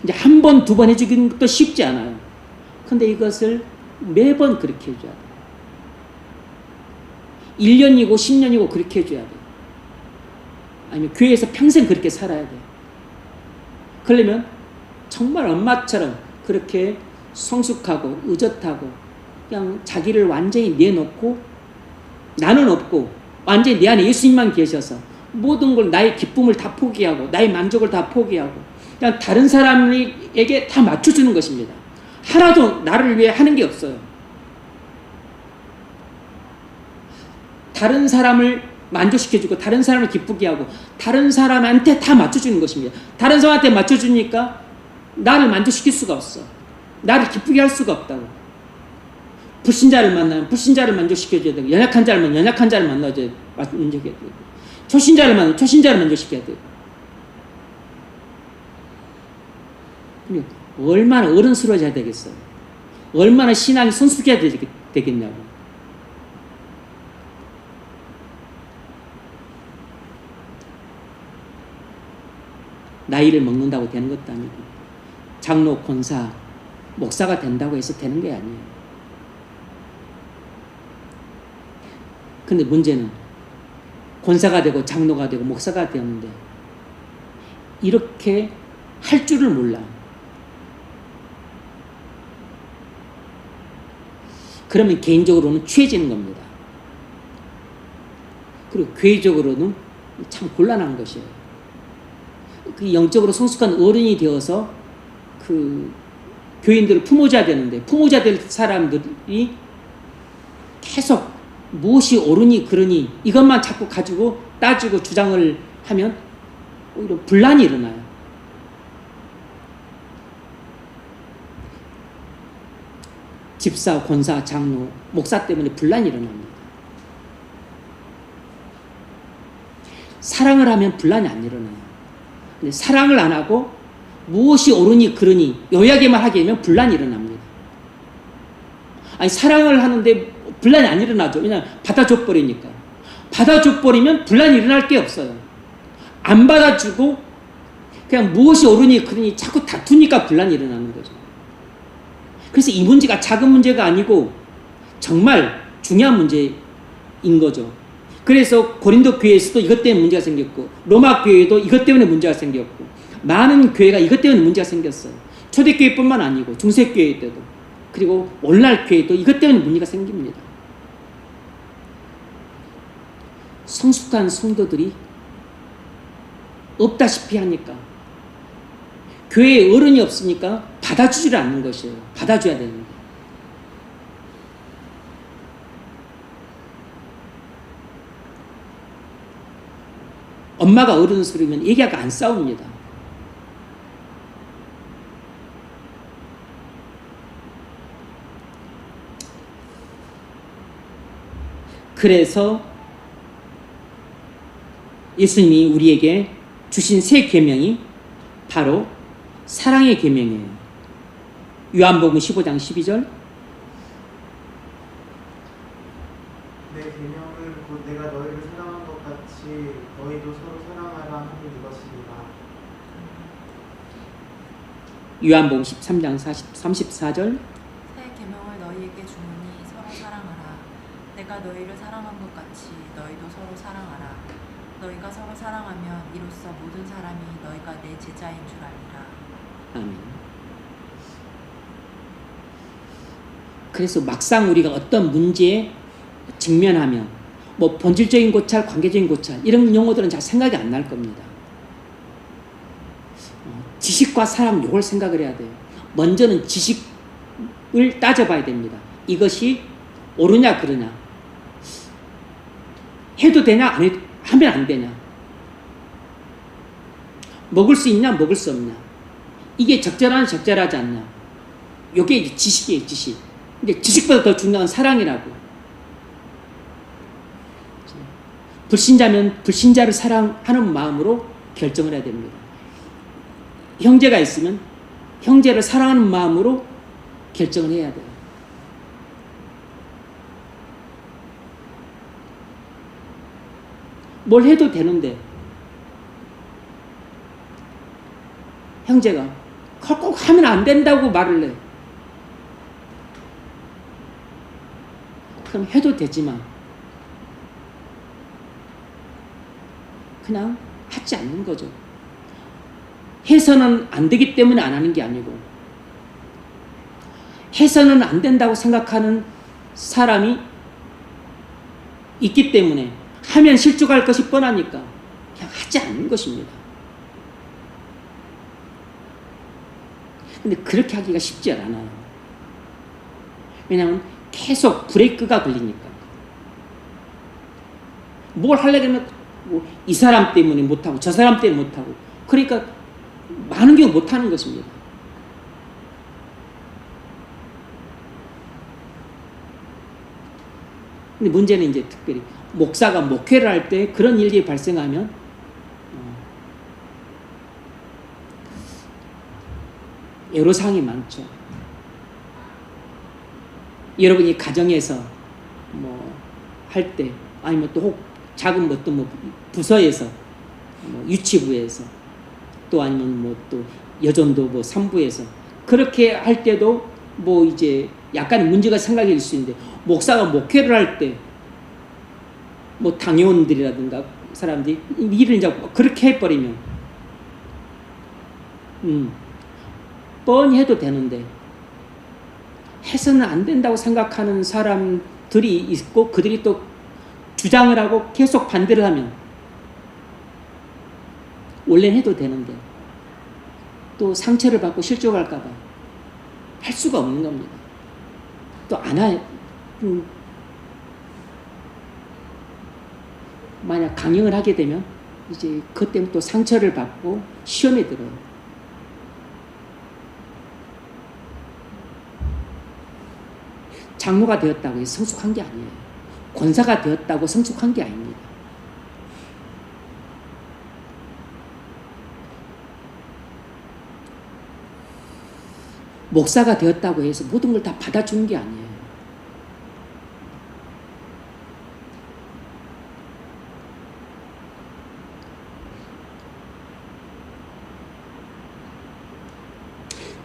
이제 한 번, 두 번 해주기는 것도 쉽지 않아요. 근데 이것을 매번 그렇게 해줘야 돼요. 1년이고 10년이고 그렇게 해줘야 돼요. 아니면 교회에서 평생 그렇게 살아야 돼요. 그러려면 정말 엄마처럼 그렇게 성숙하고 의젓하고 그냥 자기를 완전히 내놓고 나는 없고 완전히 내 안에 예수님만 계셔서 모든 걸 나의 기쁨을 다 포기하고 나의 만족을 다 포기하고 그냥 다른 사람에게 다 맞춰주는 것입니다. 하나도 나를 위해 하는 게 없어요. 다른 사람을 만족시켜주고 다른 사람을 기쁘게 하고 다른 사람한테 다 맞춰주는 것입니다. 다른 사람한테 맞춰주니까 나를 만족시킬 수가 없어. 나를 기쁘게 할 수가 없다고. 불신자를 만나면 불신자를 만족시켜줘야 되고 연약한 자를 만나면 연약한 자를 만족해야 되고 초신자를 만나면 초신자를 만족시켜야 되고 얼마나 어른스러워져야 되겠어요. 얼마나 신앙이 성숙해야 되겠냐고. 나이를 먹는다고 되는 것도 아니고 장로, 권사, 목사가 된다고 해서 되는 게 아니에요. 근데 문제는 권사가 되고 장로가 되고 목사가 되었는데 이렇게 할 줄을 몰라. 그러면 개인적으로는 취해지는 겁니다. 그리고 교회적으로는 참 곤란한 것이에요. 그 영적으로 성숙한 어른이 되어서 그 교인들을 품어줘야 되는데, 품어줘야 될 사람들이 계속 무엇이 옳으니 그러니 이것만 자꾸 가지고 따지고 주장을 하면 오히려 분란이 일어나요. 집사, 권사, 장로, 목사 때문에 분란이 일어납니다. 사랑을 하면 분란이 안 일어나요. 근데 사랑을 안 하고 무엇이 옳으니 그러니 요약에만 하게 되면 분란이 일어납니다. 아니, 사랑을 하는데 분란이 안 일어나죠. 왜냐하면 받아줘 버리니까. 받아줘 버리면 분란이 일어날 게 없어요. 안 받아주고 그냥 무엇이 옳으니 그러니 자꾸 다투니까 분란이 일어나는 거죠. 그래서 이 문제가 작은 문제가 아니고 정말 중요한 문제인 거죠. 그래서 고린도 교회에서도 이것 때문에 문제가 생겼고, 로마 교회도 이것 때문에 문제가 생겼고, 많은 교회가 이것 때문에 문제가 생겼어요. 초대교회뿐만 아니고 중세교회 때도, 그리고 오늘날 교회도 이것 때문에 문제가 생깁니다. 성숙한 성도들이 없다시피 하니까, 교회에 어른이 없으니까 받아주지를 않는 것이에요. 받아줘야 되는데. 엄마가 어른 소리면 애기가 안 싸웁니다. 그래서 예수님이 우리에게 주신 새 계명이 바로 사랑의 계명이에요. 요한복음 15장 12절. 내 계명을 곧 내가 너희를 사랑한 것 같이 너희도 서로 사랑하라 하는 이것이니라. 요한복음 13장 34절. 새 계명을 너희에게 주노니 서로 사랑하라. 내가 너희를 사랑한 것 같이 너희도 서로 사랑하라. 너희가 서로 사랑하면 이로써 모든 사람이 너희가 내 제자인 줄 알리라. 아멘. 그래서 막상 우리가 어떤 문제에 직면하면 뭐 본질적인 고찰, 관계적인 고찰 이런 용어들은 잘 생각이 안 날 겁니다. 지식과 사랑 이걸 생각을 해야 돼요. 먼저는 지식을 따져봐야 됩니다. 이것이 옳으냐 그러냐, 해도 되냐 안 해도, 하면 안 되냐, 먹을 수 있냐 먹을 수 없냐, 이게 적절하냐 적절하지 않냐, 이게 이제 지식이에요. 지식. 근데 지식보다 더 중요한 사랑이라고. 불신자면 불신자를 사랑하는 마음으로 결정을 해야 됩니다. 형제가 있으면 형제를 사랑하는 마음으로 결정을 해야 돼요. 뭘 해도 되는데 형제가 그걸 꼭 하면 안 된다고 말을 해. 그럼 해도 되지만 그냥 하지 않는 거죠. 해서는 안 되기 때문에 안 하는 게 아니고, 해서는 안 된다고 생각하는 사람이 있기 때문에 하면 실족할 것이 뻔하니까 그냥 하지 않는 것입니다. 근데 그렇게 하기가 쉽지 않아요. 왜냐하면 계속 브레이크가 걸리니까. 뭘 하려면 뭐 이 사람 때문에 못하고 저 사람 때문에 못하고, 그러니까 많은 경우 못하는 것입니다. 근데 문제는 이제 특별히 목사가 목회를 할 때 그런 일이 발생하면 애로사항이 많죠. 여러분이 가정에서 뭐 할 때, 아니면 또 혹 작은 것도 뭐 부서에서, 뭐 유치부에서, 또 아니면 뭐 또 여전도 뭐 산부에서 그렇게 할 때도 뭐 이제 약간 문제가 생각일 수 있는데, 목사가 목회를 할 때 뭐 당회원들이라든가 사람들이 일을 이제 그렇게 해버리면 뻔히 해도 되는데 해서는 안 된다고 생각하는 사람들이 있고 그들이 또 주장을 하고 계속 반대를 하면 원래는 해도 되는데 또 상처를 받고 실족할까 봐 할 수가 없는 겁니다. 또 안 해. 만약 강행을 하게 되면 이제 그것 때문에 또 상처를 받고 시험에 들어요. 장로가 되었다고 해서 성숙한 게 아니에요. 권사가 되었다고 성숙한 게 아닙니다. 목사가 되었다고 해서 모든 걸 다 받아주는 게 아니에요.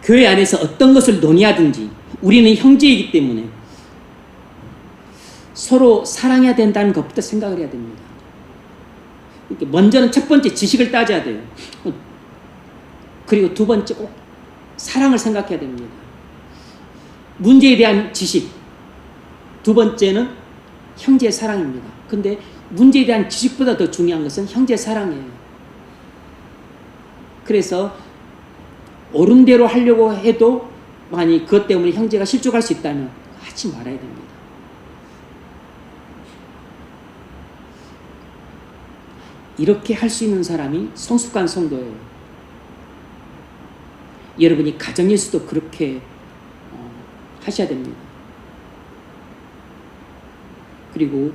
교회 안에서 어떤 것을 논의하든지 우리는 형제이기 때문에 서로 사랑해야 된다는 것부터 생각을 해야 됩니다. 먼저는 첫 번째 지식을 따져야 돼요. 그리고 두 번째 꼭 사랑을 생각해야 됩니다. 문제에 대한 지식. 두 번째는 형제의 사랑입니다. 근데 문제에 대한 지식보다 더 중요한 것은 형제의 사랑이에요. 그래서 옳은 대로 하려고 해도 만약 그것 때문에 형제가 실족할 수 있다면 하지 말아야 됩니다. 이렇게 할 수 있는 사람이 성숙한 성도예요. 여러분이 가정에서도 그렇게 하셔야 됩니다. 그리고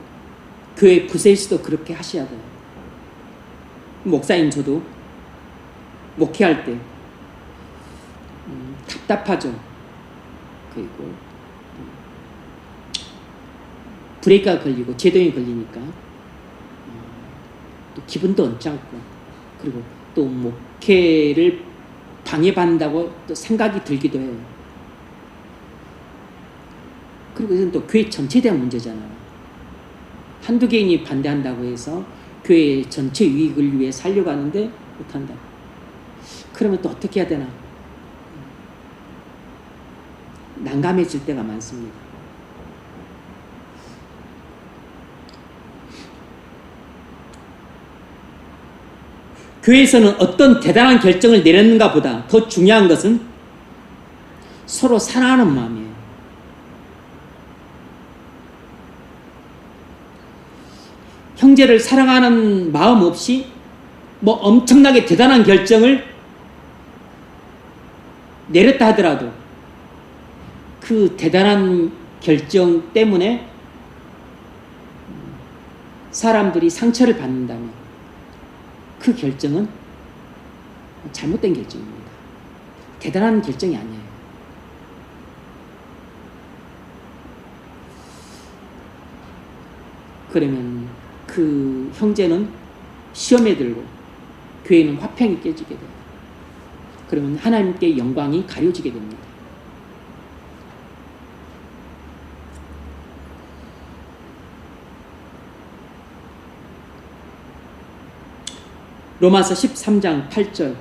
교회 부서에서도 그렇게 하셔야 돼요. 목사인 저도 목회할 때 답답하죠. 그리고 브레이크가 걸리고 제동이 걸리니까 또 기분도 언짢고 그리고 또 목회를 방해받는다고 또 생각이 들기도 해요. 그리고 이건 또 교회 전체에 대한 문제잖아요. 한두 개인이 반대한다고 해서 교회 전체 유익을 위해 살려고 하는데 못한다. 그러면 또 어떻게 해야 되나? 난감해질 때가 많습니다. 교회에서는 어떤 대단한 결정을 내렸는가 보다 더 중요한 것은 서로 사랑하는 마음이에요. 형제를 사랑하는 마음 없이 뭐 엄청나게 대단한 결정을 내렸다 하더라도 그 대단한 결정 때문에 사람들이 상처를 받는다면 그 결정은 잘못된 결정입니다. 대단한 결정이 아니에요. 그러면 그 형제는 시험에 들고 교회는 화평이 깨지게 돼요. 그러면 하나님께 영광이 가려지게 됩니다. 로마서 13장 8절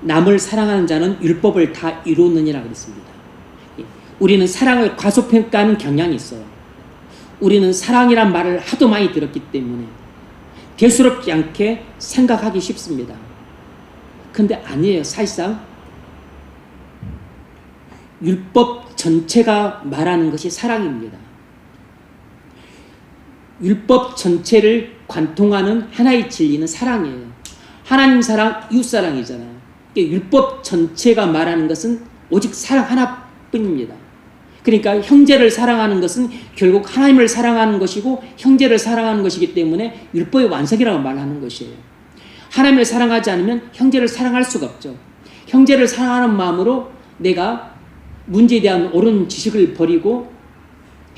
남을 사랑하는 자는 율법을 다 이루느니라 그랬습니다. 우리는 사랑을 과소평가하는 경향이 있어요. 우리는 사랑이란 말을 하도 많이 들었기 때문에 대수롭지 않게 생각하기 쉽습니다. 근데 아니에요. 사실상 율법 전체가 말하는 것이 사랑입니다. 율법 전체를 관통하는 하나의 진리는 사랑이에요. 하나님 사랑, 이웃 사랑이잖아요. 율법 전체가 말하는 것은 오직 사랑 하나뿐입니다. 그러니까 형제를 사랑하는 것은 결국 하나님을 사랑하는 것이고 형제를 사랑하는 것이기 때문에 율법의 완성이라고 말하는 것이에요. 하나님을 사랑하지 않으면 형제를 사랑할 수가 없죠. 형제를 사랑하는 마음으로 내가 문제에 대한 옳은 지식을 버리고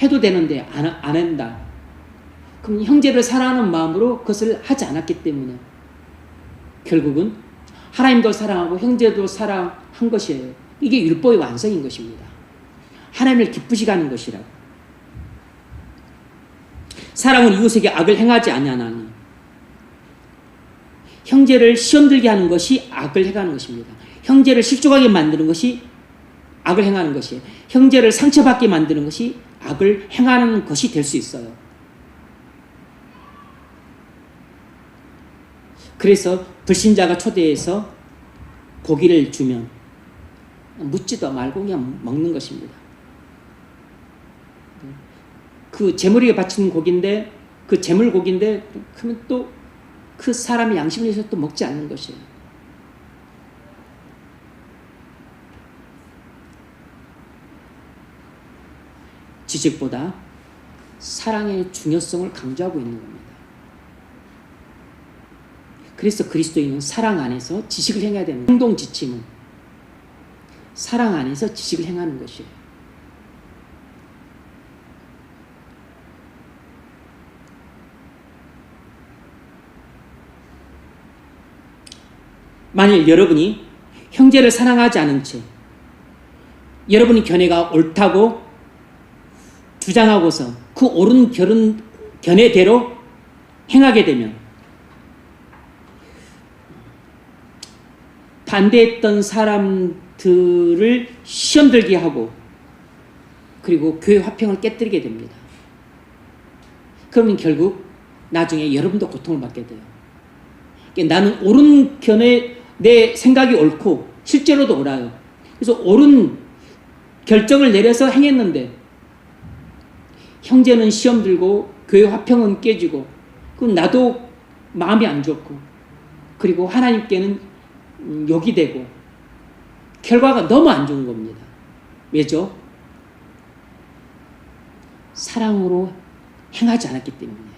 해도 되는데 안 한다. 그럼 형제를 사랑하는 마음으로 그것을 하지 않았기 때문에 결국은 하나님도 사랑하고 형제도 사랑한 것이에요. 이게 율법의 완성인 것입니다. 하나님을 기쁘시게 하는 것이라고. 사랑은 이웃에게 악을 행하지 아니하나니. 형제를 시험 들게 하는 것이 악을 행하는 것입니다. 형제를 실족하게 만드는 것이 악을 행하는 것이에요. 형제를 상처받게 만드는 것이 악을 행하는 것이 될 수 있어요. 그래서 불신자가 초대해서 고기를 주면 묻지도 말고 그냥 먹는 것입니다. 그 제물에 바치는 고기인데, 그 제물 고기인데, 그러면 또 그 사람의 양심을 위해서 또 먹지 않는 것이에요. 지식보다 사랑의 중요성을 강조하고 있는 겁니다. 그래서 그리스도인은 사랑 안에서 지식을 행해야 되는 거예요. 행동 지침은 사랑 안에서 지식을 행하는 것이에요. 만일 여러분이 형제를 사랑하지 않은 채 여러분의 견해가 옳다고 주장하고서 그 옳은 견해대로 행하게 되면 반대했던 사람들을 시험 들게 하고 그리고 교회 화평을 깨뜨리게 됩니다. 그러면 결국 나중에 여러분도 고통을 받게 돼요. 그러니까 나는 옳은 견해, 내 생각이 옳고 실제로도 옳아요. 그래서 옳은 결정을 내려서 행했는데 형제는 시험 들고 교회 화평은 깨지고 그럼 나도 마음이 안 좋고 그리고 하나님께는 욕이 되고 결과가 너무 안 좋은 겁니다. 왜죠? 사랑으로 행하지 않았기 때문이에요.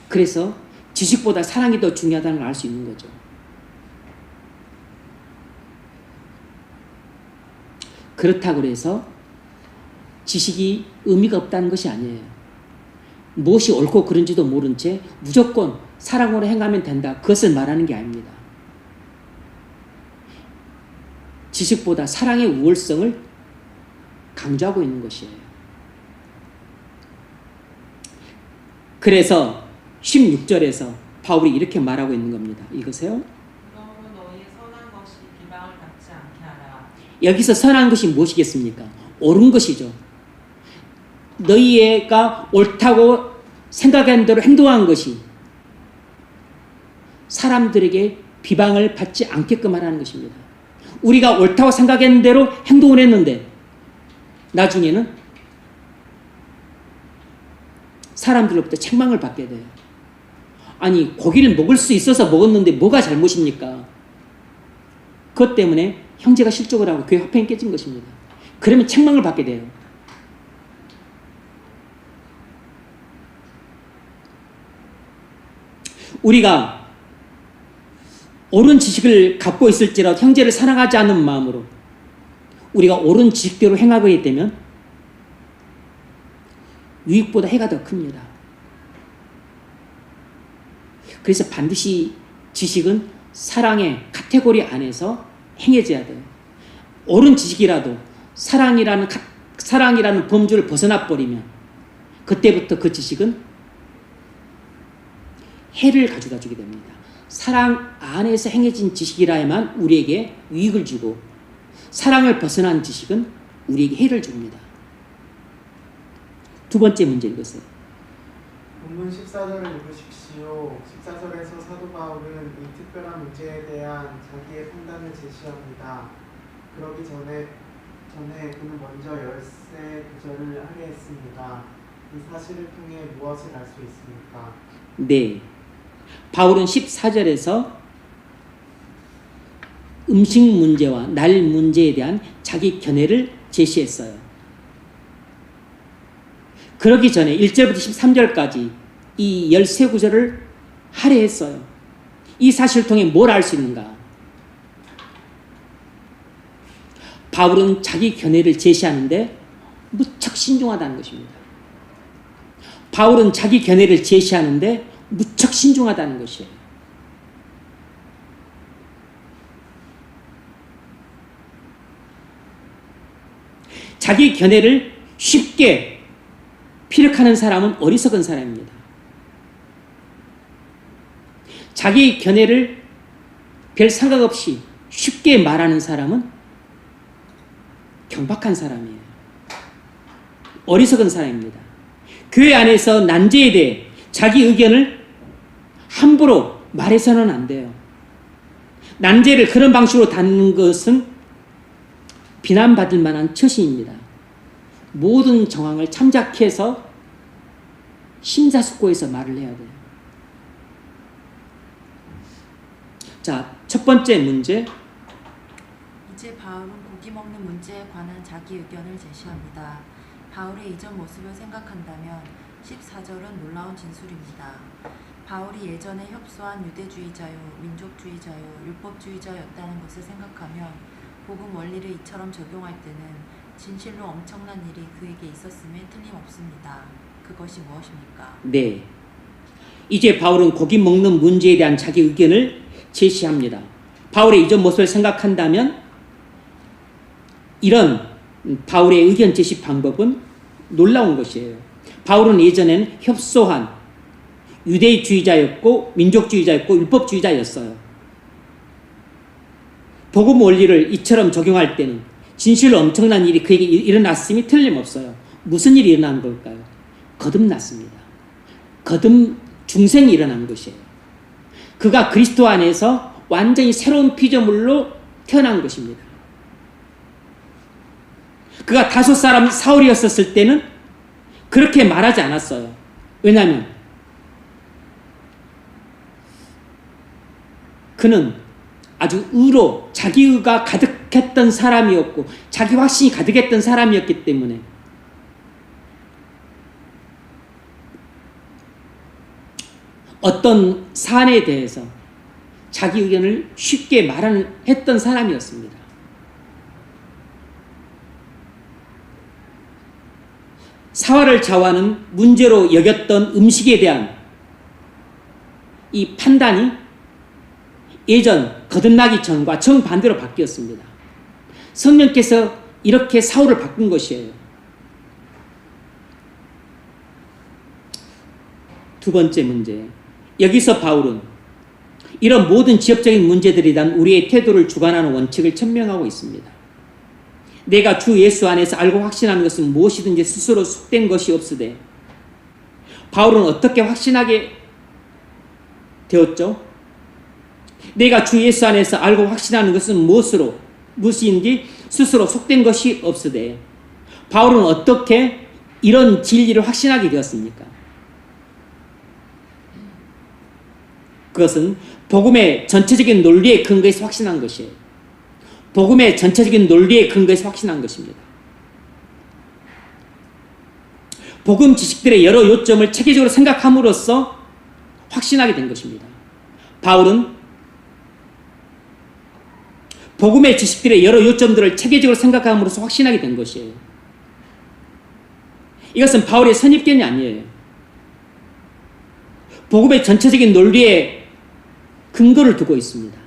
그래서 지식보다 사랑이 더 중요하다는 걸 알 수 있는 거죠. 그렇다고 해서 지식이 의미가 없다는 것이 아니에요. 무엇이 옳고 그른지도 모른 채 무조건 사랑으로 행하면 된다. 그것을 말하는 게 아닙니다. 지식보다 사랑의 우월성을 강조하고 있는 것이에요. 그래서 16절에서 바울이 이렇게 말하고 있는 겁니다. 읽으세요. 그러므로 너희의 선한 것이 비방을 받지 않게 하라. 여기서 선한 것이 무엇이겠습니까? 옳은 것이죠. 너희가 옳다고 생각한 대로 행동한 것이 사람들에게 비방을 받지 않게끔 하라는 것입니다. 우리가 옳다고 생각한 대로 행동을 했는데 나중에는 사람들로부터 책망을 받게 돼요. 아니 고기를 먹을 수 있어서 먹었는데 뭐가 잘못입니까? 그것 때문에 형제가 실족을 하고 교회 화평이 깨진 것입니다. 그러면 책망을 받게 돼요. 우리가 옳은 지식을 갖고 있을지라도 형제를 사랑하지 않는 마음으로 우리가 옳은 지식대로 행하게 되면 유익보다 해가 더 큽니다. 그래서 반드시 지식은 사랑의 카테고리 안에서 행해져야 돼요. 옳은 지식이라도 사랑이라는 범주를 벗어나 버리면 그때부터 그 지식은 해를 가져다 주게 됩니다. 사랑 안에서 행해진 지식이라야만 우리에게 유익을 주고 사랑을 벗어난 지식은 우리에게 해를 줍니다. 두 번째 문제 읽으세요. 본문 14절을 읽으십시오. 14절에서 사도 바울은 이 특별한 문제에 대한 자기의 판단을 제시합니다. 그러기 전에 그는 먼저 열세 구절을 하게 했습니다. 이 사실을 통해 무엇을 알 수 있습니까? 네. 바울은 14절에서 음식 문제와 날 문제에 대한 자기 견해를 제시했어요. 그러기 전에 1절부터 13절까지 이 13구절을 할애했어요. 이 사실을 통해 뭘 알 수 있는가? 바울은 자기 견해를 제시하는데 무척 신중하다는 것입니다. 바울은 자기 견해를 제시하는데 무척 신중하다는 것이에요. 자기 견해를 쉽게 피력하는 사람은 어리석은 사람입니다. 자기 견해를 별 생각 없이 쉽게 말하는 사람은 경박한 사람이에요. 어리석은 사람입니다. 교회 안에서 난제에 대해 자기 의견을 함부로 말해서는 안 돼요. 난제를 그런 방식으로 다루는 것은 비난받을 만한 처신입니다. 모든 정황을 참작해서 심사숙고해서 말을 해야 돼요. 자, 첫 번째 문제. 이제 바울은 고기 먹는 문제에 관한 자기 의견을 제시합니다. 바울의 이전 모습을 생각한다면 14절은 놀라운 진술입니다. 바울이 예전에 협소한 유대주의자요, 민족주의자요, 율법주의자였다는 것을 생각하면 복음 원리를 이처럼 적용할 때는 진실로 엄청난 일이 그에게 있었음에 틀림없습니다. 그것이 무엇입니까? 네. 이제 바울은 고기 먹는 문제에 대한 자기 의견을 제시합니다. 바울의 이전 모습을 생각한다면 이런 바울의 의견 제시 방법은 놀라운 것이에요. 바울은 예전에는 협소한 유대주의자였고 민족주의자였고 율법주의자였어요. 복음 원리를 이처럼 적용할 때는 진실로 엄청난 일이 그에게 일어났음이 틀림없어요. 무슨 일이 일어난 걸까요? 거듭났습니다. 중생이 일어난 것이에요. 그가 그리스도 안에서 완전히 새로운 피조물로 태어난 것입니다. 그가 다소 사람 사울이었을 때는 그렇게 말하지 않았어요. 왜냐하면 그는 아주 의로 자기의가 가득했던 사람이었고 자기 확신이 가득했던 사람이었기 때문에 어떤 사안에 대해서 자기 의견을 쉽게 했던 사람이었습니다. 사활을 좌우하는 문제로 여겼던 음식에 대한 이 판단이 예전 거듭나기 전과 정반대로 바뀌었습니다. 성령께서 이렇게 사울을 바꾼 것이에요. 두 번째 문제. 여기서 바울은 이런 모든 지역적인 문제들에 대한 우리의 태도를 주관하는 원칙을 천명하고 있습니다. 내가 주 예수 안에서 알고 확신하는 것은 무엇이든지 스스로 속된 것이 없으되, 바울은 어떻게 확신하게 되었죠? 내가 주 예수 안에서 알고 확신하는 것은 무엇인지 스스로 속된 것이 없으되, 바울은 어떻게 이런 진리를 확신하게 되었습니까? 그것은 복음의 전체적인 논리에 근거해서 확신한 것이에요. 복음의 전체적인 논리에 근거해서 확신한 것입니다. 복음 지식들의 여러 요점을 체계적으로 생각함으로써 확신하게 된 것입니다. 바울은 복음의 지식들의 여러 요점들을 체계적으로 생각함으로써 확신하게 된 것이에요. 이것은 바울의 선입견이 아니에요. 복음의 전체적인 논리에 근거를 두고 있습니다.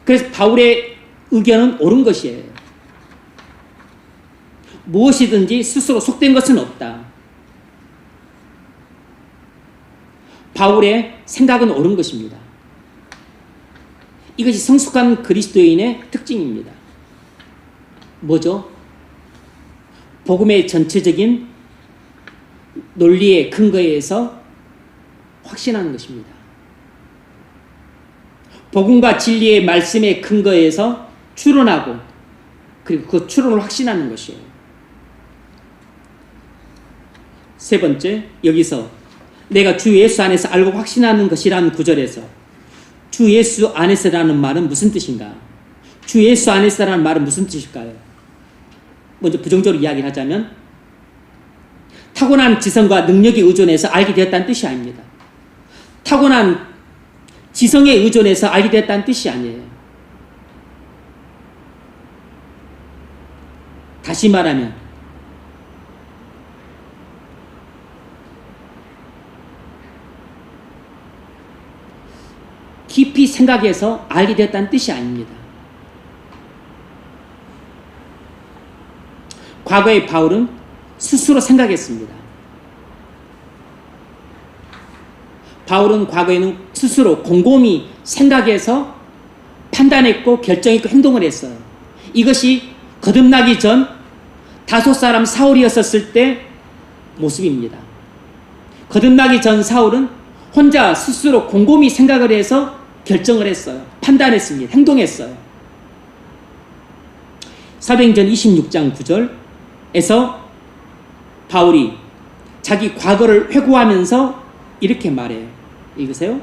그래서 바울의 의견은 옳은 것이에요. 무엇이든지 스스로 속된 것은 없다. 바울의 생각은 옳은 것입니다. 이것이 성숙한 그리스도인의 특징입니다. 뭐죠? 복음의 전체적인 논리의 근거에서 확신하는 것입니다. 복음과 진리의 말씀의 근거에서 추론하고 그리고 그 추론을 확신하는 것이에요. 세 번째, 여기서 내가 주 예수 안에서 알고 확신하는 것이라는 구절에서 주 예수 안에서라는 말은 무슨 뜻인가? 주 예수 안에서라는 말은 무슨 뜻일까요? 먼저 부정적으로 이야기를 하자면 타고난 지성과 능력에 의존해서 알게 되었다는 뜻이 아닙니다. 타고난 지성에 의존해서 알게 됐다는 뜻이 아니에요. 다시 말하면 깊이 생각해서 알게 됐다는 뜻이 아닙니다. 과거의 바울은 스스로 생각했습니다. 바울은 과거에는 스스로 곰곰이 생각해서 판단했고 결정했고 행동을 했어요. 이것이 거듭나기 전 다소 사람 사울이었을 때 모습입니다. 거듭나기 전 사울은 혼자 스스로 곰곰이 생각을 해서 결정을 했어요. 판단했습니다. 행동했어요. 사도행전 26장 9절에서 바울이 자기 과거를 회고하면서 이렇게 말해요. 읽으세요.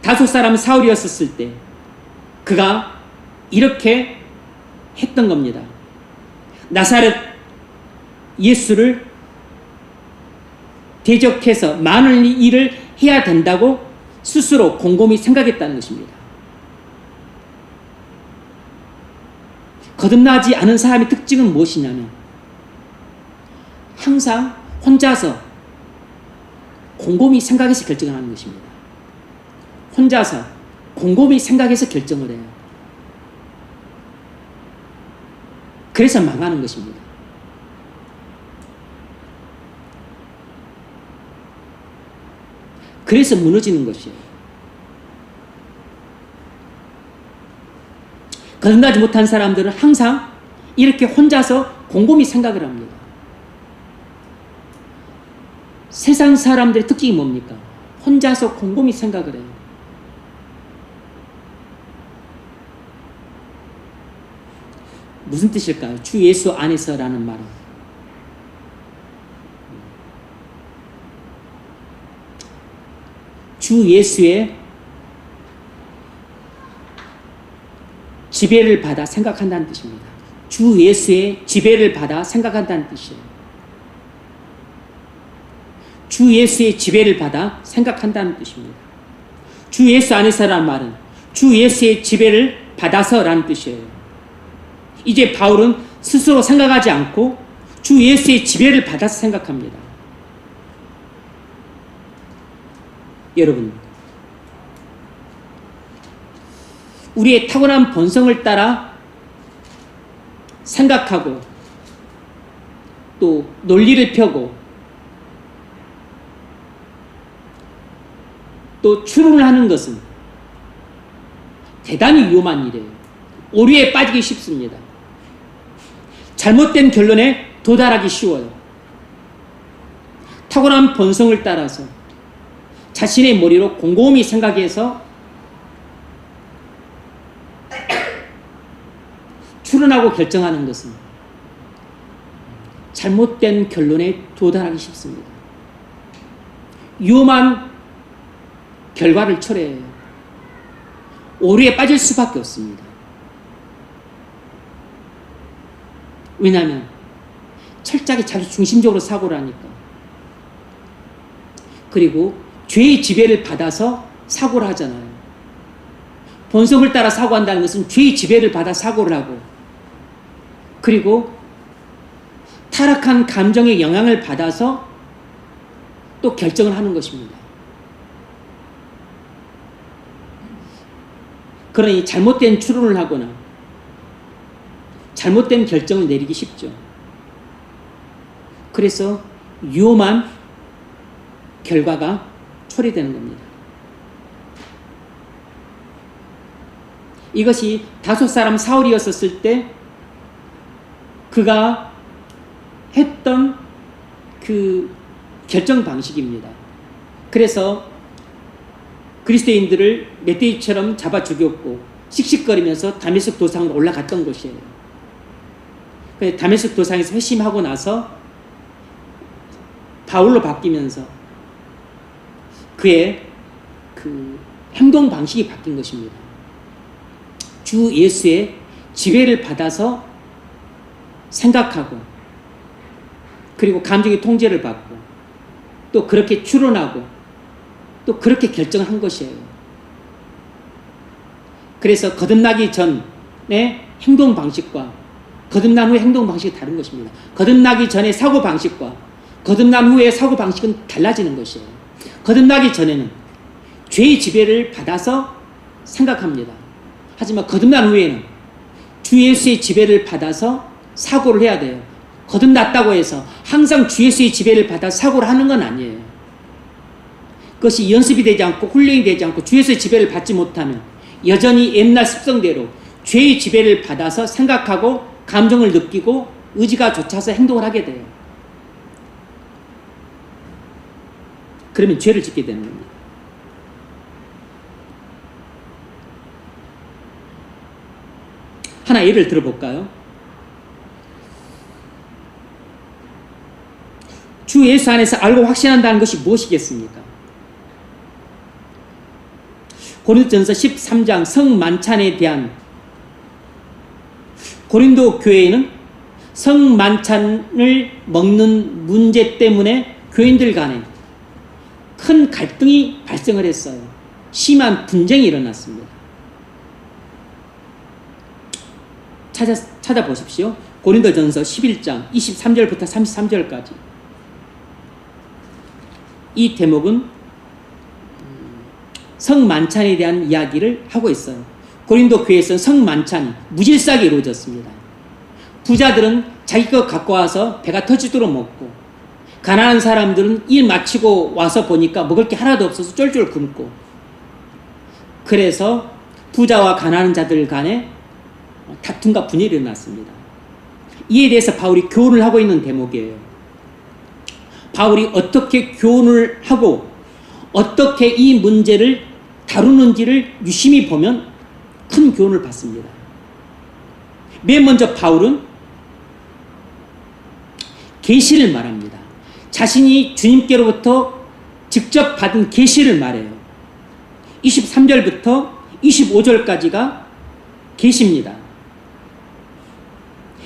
다소 사람 사울이었을 때 그가 이렇게 했던 겁니다. 나사렛 예수를 대적해서 많은 일을 해야 된다고 스스로 곰곰이 생각했다는 것입니다. 거듭나지 않은 사람의 특징은 무엇이냐면 항상 혼자서 곰곰이 생각해서 결정을 하는 것입니다. 혼자서 곰곰이 생각해서 결정을 해요. 그래서 망하는 것입니다. 그래서 무너지는 것이에요. 거듭나지 못한 사람들은 항상 이렇게 혼자서 곰곰이 생각을 합니다. 세상 사람들의 특징이 뭡니까? 혼자서 곰곰이 생각을 해요. 무슨 뜻일까요? 주 예수 안에서라는 말은 주 예수의 지배를 받아 생각한다는 뜻입니다. 주 예수의 지배를 받아 생각한다는 뜻이에요. 주 예수의 지배를 받아 생각한다는 뜻입니다. 주 예수 안에서라는 말은 주 예수의 지배를 받아서라는 뜻이에요. 이제 바울은 스스로 생각하지 않고 주 예수의 지배를 받아서 생각합니다. 여러분, 우리의 타고난 본성을 따라 생각하고 또 논리를 펴고 또 추론을 하는 것은 대단히 위험한 일이에요. 오류에 빠지기 쉽습니다. 잘못된 결론에 도달하기 쉬워요. 타고난 본성을 따라서 자신의 머리로 곰곰이 생각해서 추론하고 결정하는 것은 잘못된 결론에 도달하기 쉽습니다. 위험한 결과를 초래해요. 오류에 빠질 수밖에 없습니다. 왜냐하면 철저하게 자기 중심적으로 사고를 하니까. 그리고 죄의 지배를 받아서 사고를 하잖아요. 본성을 따라 사고한다는 것은 죄의 지배를 받아 사고를 하고, 그리고 타락한 감정의 영향을 받아서 또 결정을 하는 것입니다. 그러니 잘못된 추론을 하거나 잘못된 결정을 내리기 쉽죠. 그래서 위험한 결과가 초래되는 겁니다. 이것이 다섯 사람 사울이었을 때 그가 했던 그 결정 방식입니다. 그래서 그리스도인들을 멧돼지처럼 잡아 죽였고 씩씩거리면서 다메섹 도상으로 올라갔던 것이에요. 다메섹 도상에서 회심하고 나서 바울로 바뀌면서 그의 그 행동 방식이 바뀐 것입니다. 주 예수의 지배를 받아서 생각하고 그리고 감정의 통제를 받고 또 그렇게 추론하고 또 그렇게 결정을 한 것이에요. 그래서 거듭나기 전에 행동 방식과 거듭난 후의 행동 방식이 다른 것입니다. 거듭나기 전의 사고 방식과 거듭난 후의 사고 방식은 달라지는 것이에요. 거듭나기 전에는 죄의 지배를 받아서 생각합니다. 하지만 거듭난 후에는 주 예수의 지배를 받아서 사고를 해야 돼요. 거듭났다고 해서 항상 주 예수의 지배를 받아 사고를 하는 건 아니에요. 그것이 연습이 되지 않고 훈련이 되지 않고 주 예수의 지배를 받지 못하면 여전히 옛날 습성대로 죄의 지배를 받아서 생각하고 감정을 느끼고 의지가 좇아서 행동을 하게 돼요. 그러면 죄를 짓게 되는 겁니다. 하나 예를 들어볼까요? 주 예수 안에서 알고 확신한다는 것이 무엇이겠습니까? 고린도전서 13장 성만찬에 대한 고린도 교회에는 성만찬을 먹는 문제 때문에 교인들 간에 큰 갈등이 발생을 했어요. 심한 분쟁이 일어났습니다. 찾아보십시오. 고린도전서 11장 23절부터 33절까지. 이 대목은 성만찬에 대한 이야기를 하고 있어요. 고린도 교회에서는 성만찬이 무질서하게 이루어졌습니다. 부자들은 자기 것 갖고 와서 배가 터지도록 먹고, 가난한 사람들은 일 마치고 와서 보니까 먹을 게 하나도 없어서 쫄쫄 굶고, 그래서 부자와 가난한 자들 간에 다툼과 분열이 일어났습니다. 이에 대해서 바울이 교훈을 하고 있는 대목이에요. 바울이 어떻게 교훈을 하고 어떻게 이 문제를 다루는지를 유심히 보면 큰 교훈을 받습니다. 맨 먼저 바울은 계시를 말합니다. 자신이 주님께로부터 직접 받은 계시를 말해요. 23절부터 25절까지가 계시입니다.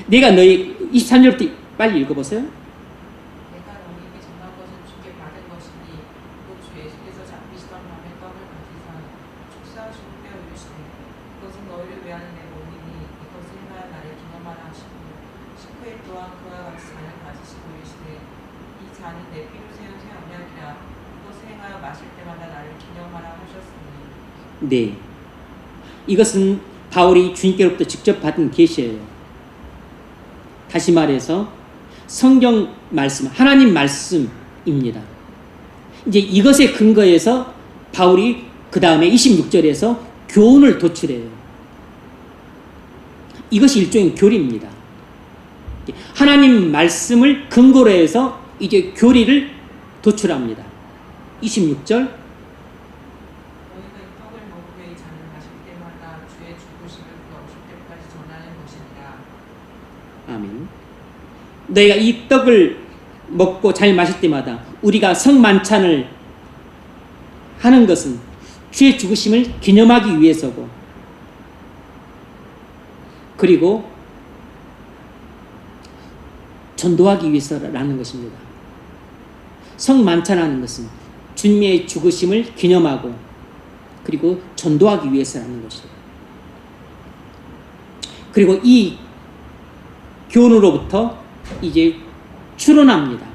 내가 너희 23절부터 빨리 읽어보세요. 내가 너희에게 전한 것은 주께 받은 것이니 곧 주 예수께서 잡히시던 밤에 떡을 가지사 축사하시고 떼어이르시되 이것은 너희를 위하는 내 몸이니 이것을 행하여 나를 기념하라 하시고 식후에 또한 그와 같이 잔을 가지시고 이르시되 이 잔은 내 피로 세운 새 언약이라 이것을 행하여 마실 때마다 나를 기념하라 하셨으니. 네, 이것은 바울이 주님께로부터 직접 받은 계시예요. 다시 말해서 성경 말씀, 하나님 말씀입니다. 이제 이것에 근거해서 바울이 그 다음에 26절에서 교훈을 도출해요. 이것이 일종의 교리입니다. 하나님 말씀을 근거로 해서 이제 교리를 도출합니다. 26절. 너희가 이 떡을 먹고 이 잔을 마실 때마다 주의 죽으심을 그가 오실 때까지 전하는 것이니라. 아멘. 너희가 이 떡을 먹고 잘 마실 때마다 우리가 성만찬을 하는 것은 주의 죽으심을 기념하기 위해서고, 그리고 전도하기 위해서라는 것입니다. 성만찬하는 것은 주님의 죽으심을 기념하고 그리고 전도하기 위해서라는 것이에요. 그리고 이 교훈으로부터 이제 추론합니다.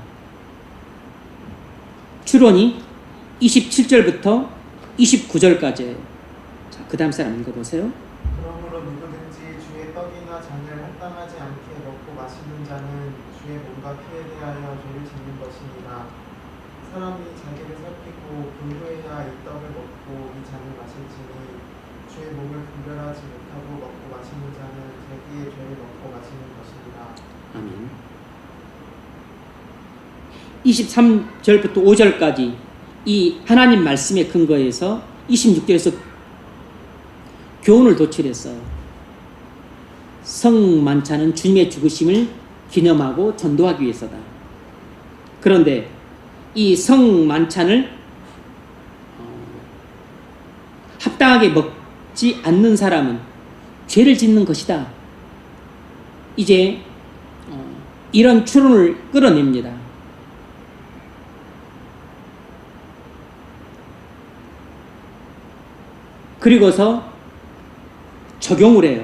추론이 27절부터 29절까지예요. 자, 그 다음 사람 읽어보세요. 그러므로 누구든지 주의 떡이나 잔을 합당하지 않게 먹고 마시는 자는 주의 몸과 피에 대하여 죄를 짓는 것이니라. 사람이 자기를 살피고 그 후에야 이 떡을 먹고 이 잔을 마실지니 주의 몸을 분별하지 못하고 먹고 마시는 자는 자기의 죄를 먹고 마시는 것이니라. 아멘. 23절부터 5절까지 이 하나님 말씀에 근거해서 26절에서 교훈을 도출했어요. 성만찬은 주님의 죽으심을 기념하고 전도하기 위해서다. 그런데 이 성만찬을 합당하게 먹지 않는 사람은 죄를 짓는 것이다. 이제 이런 추론을 끌어냅니다. 그리고서 적용을 해요.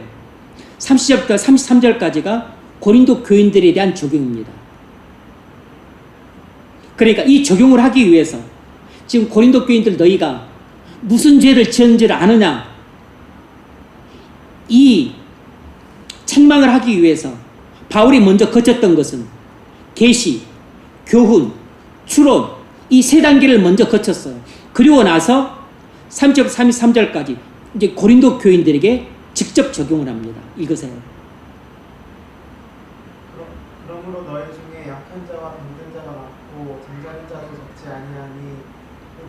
30절부터 33절까지가 고린도 교인들에 대한 적용입니다. 그러니까 이 적용을 하기 위해서 지금 고린도 교인들 너희가 무슨 죄를 지었는지를 아느냐, 이 책망을 하기 위해서 바울이 먼저 거쳤던 것은 계시, 교훈, 추론, 이 세 단계를 먼저 거쳤어요. 그리고 나서 30절, 33절까지 이제 고린도 교인들에게 직접 적용을 합니다. 읽으세요. 그러므로 너희 중에 약한 자와 병든 자가 많고 잠자는 자도 적지 아니하니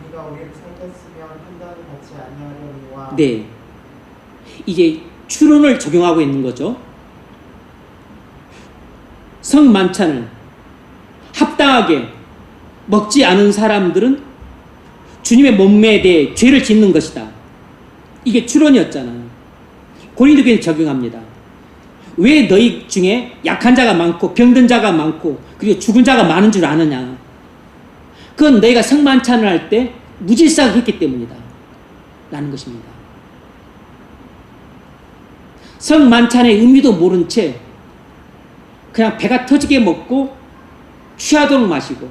우리가 우리를 살폈으면 판단을 받지 아니하려니와. 네, 이제 추론을 적용하고 있는 거죠. 성만찬을 합당하게 먹지 않은 사람들은 주님의 몸매에 대해 죄를 짓는 것이다. 이게 추론이었잖아요. 고린도 교회에 적용합니다. 왜 너희 중에 약한 자가 많고 병든 자가 많고 그리고 죽은 자가 많은 줄 아느냐. 그건 너희가 성만찬을 할 때 무질서하게 했기 때문이다 라는 것입니다. 성만찬의 의미도 모른 채 그냥 배가 터지게 먹고 취하도록 마시고,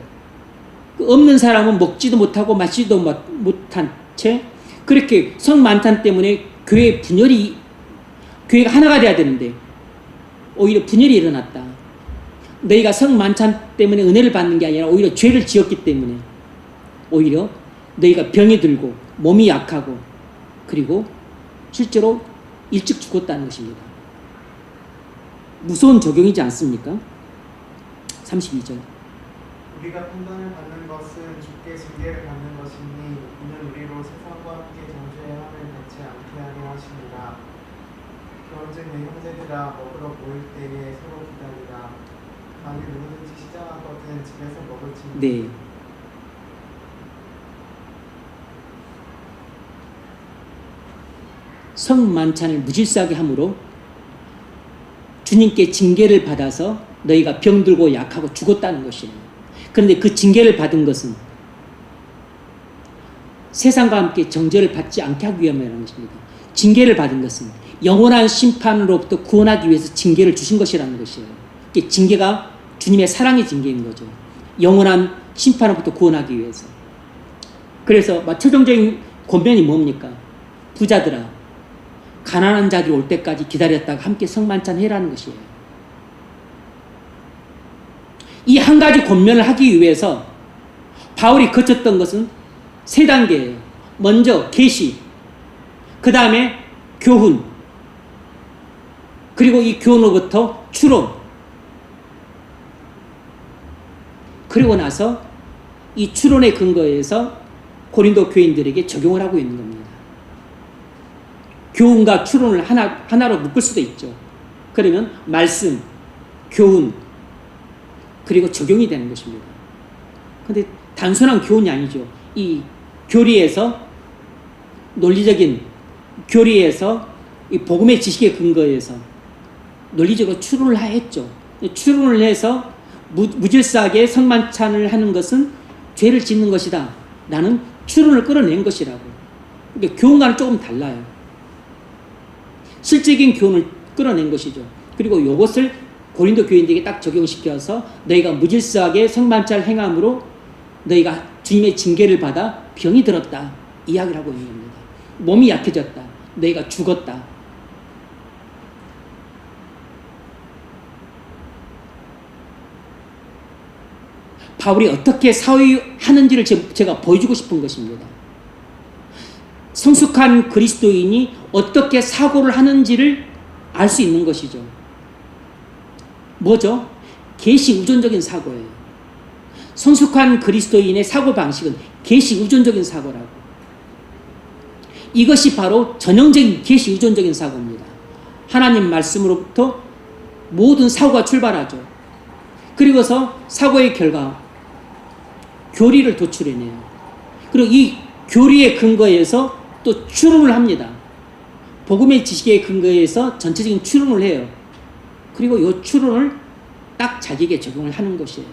없는 사람은 먹지도 못하고 마시지도 못한 채 그렇게 성만찬 때문에 교회의 분열이, 교회가 하나가 돼야 되는데 오히려 분열이 일어났다. 너희가 성만찬 때문에 은혜를 받는 게 아니라 오히려 죄를 지었기 때문에 오히려 너희가 병이 들고 몸이 약하고 그리고 실제로 일찍 죽었다는 것입니다. 무서운 적용이지 않습니까? 32절. 우리가 판단을 받는 것은 주께 징계를 받는 것이니 이는 우리로 세상과 함께 정죄의 함을 받지 않게 하려 하십니다. 그런즉 내 형제들아 먹으러 모일 때에 서로 기다리라. 만일 누구든지 시장하거든 집에서 먹을지니. 네. 성만찬을 무질서하게 함으로 주님께 징계를 받아서 너희가 병들고 약하고 죽었다는 것이에요. 그런데 그 징계를 받은 것은 세상과 함께 정죄를 받지 않게 하기 위함이라는 것입니다. 징계를 받은 것은 영원한 심판으로부터 구원하기 위해서 징계를 주신 것이라는 것이에요. 이게 징계가 주님의 사랑의 징계인 거죠. 영원한 심판으로부터 구원하기 위해서. 그래서 최종적인 권면이 뭡니까? 부자들아, 가난한 자들이 올 때까지 기다렸다가 함께 성만찬 해라는 것이에요. 이 한 가지 권면을 하기 위해서 바울이 거쳤던 것은 세 단계예요. 먼저 계시, 그 다음에 교훈, 그리고 이 교훈으로부터 추론, 그리고 나서 이 추론의 근거에서 고린도 교인들에게 적용을 하고 있는 겁니다. 교훈과 추론을 하나로 묶을 수도 있죠. 그러면 말씀, 교훈, 그리고 적용이 되는 것입니다. 그런데 단순한 교훈이 아니죠. 이 교리에서, 논리적인 교리에서 이 복음의 지식에 근거해서 논리적으로 추론을 했죠. 추론을 해서 무질서하게 성만찬을 하는 것은 죄를 짓는 것이다 라는 추론을 끌어낸 것이라고. 그러니까 교훈과는 조금 달라요. 실질적인 교훈을 끌어낸 것이죠. 그리고 이것을 고린도 교인들에게 딱 적용시켜서 너희가 무질서하게 성만찬을 행함으로 너희가 주님의 징계를 받아 병이 들었다 이야기를 하고 있는 겁니다. 몸이 약해졌다. 너희가 죽었다. 바울이 어떻게 사회하는지를 제가 보여주고 싶은 것입니다. 성숙한 그리스도인이 어떻게 사고를 하는지를 알 수 있는 것이죠. 뭐죠? 계시 우존적인 사고예요. 성숙한 그리스도인의 사고방식은 계시 우존적인 사고라고. 이것이 바로 전형적인 계시 우존적인 사고입니다. 하나님 말씀으로부터 모든 사고가 출발하죠. 그리고서 사고의 결과 교리를 도출해내요. 그리고 이 교리의 근거에서 또 추론을 합니다. 복음의 지식에 근거해서 전체적인 추론을 해요. 그리고 이 추론을 딱 자기에게 적용을 하는 것이에요.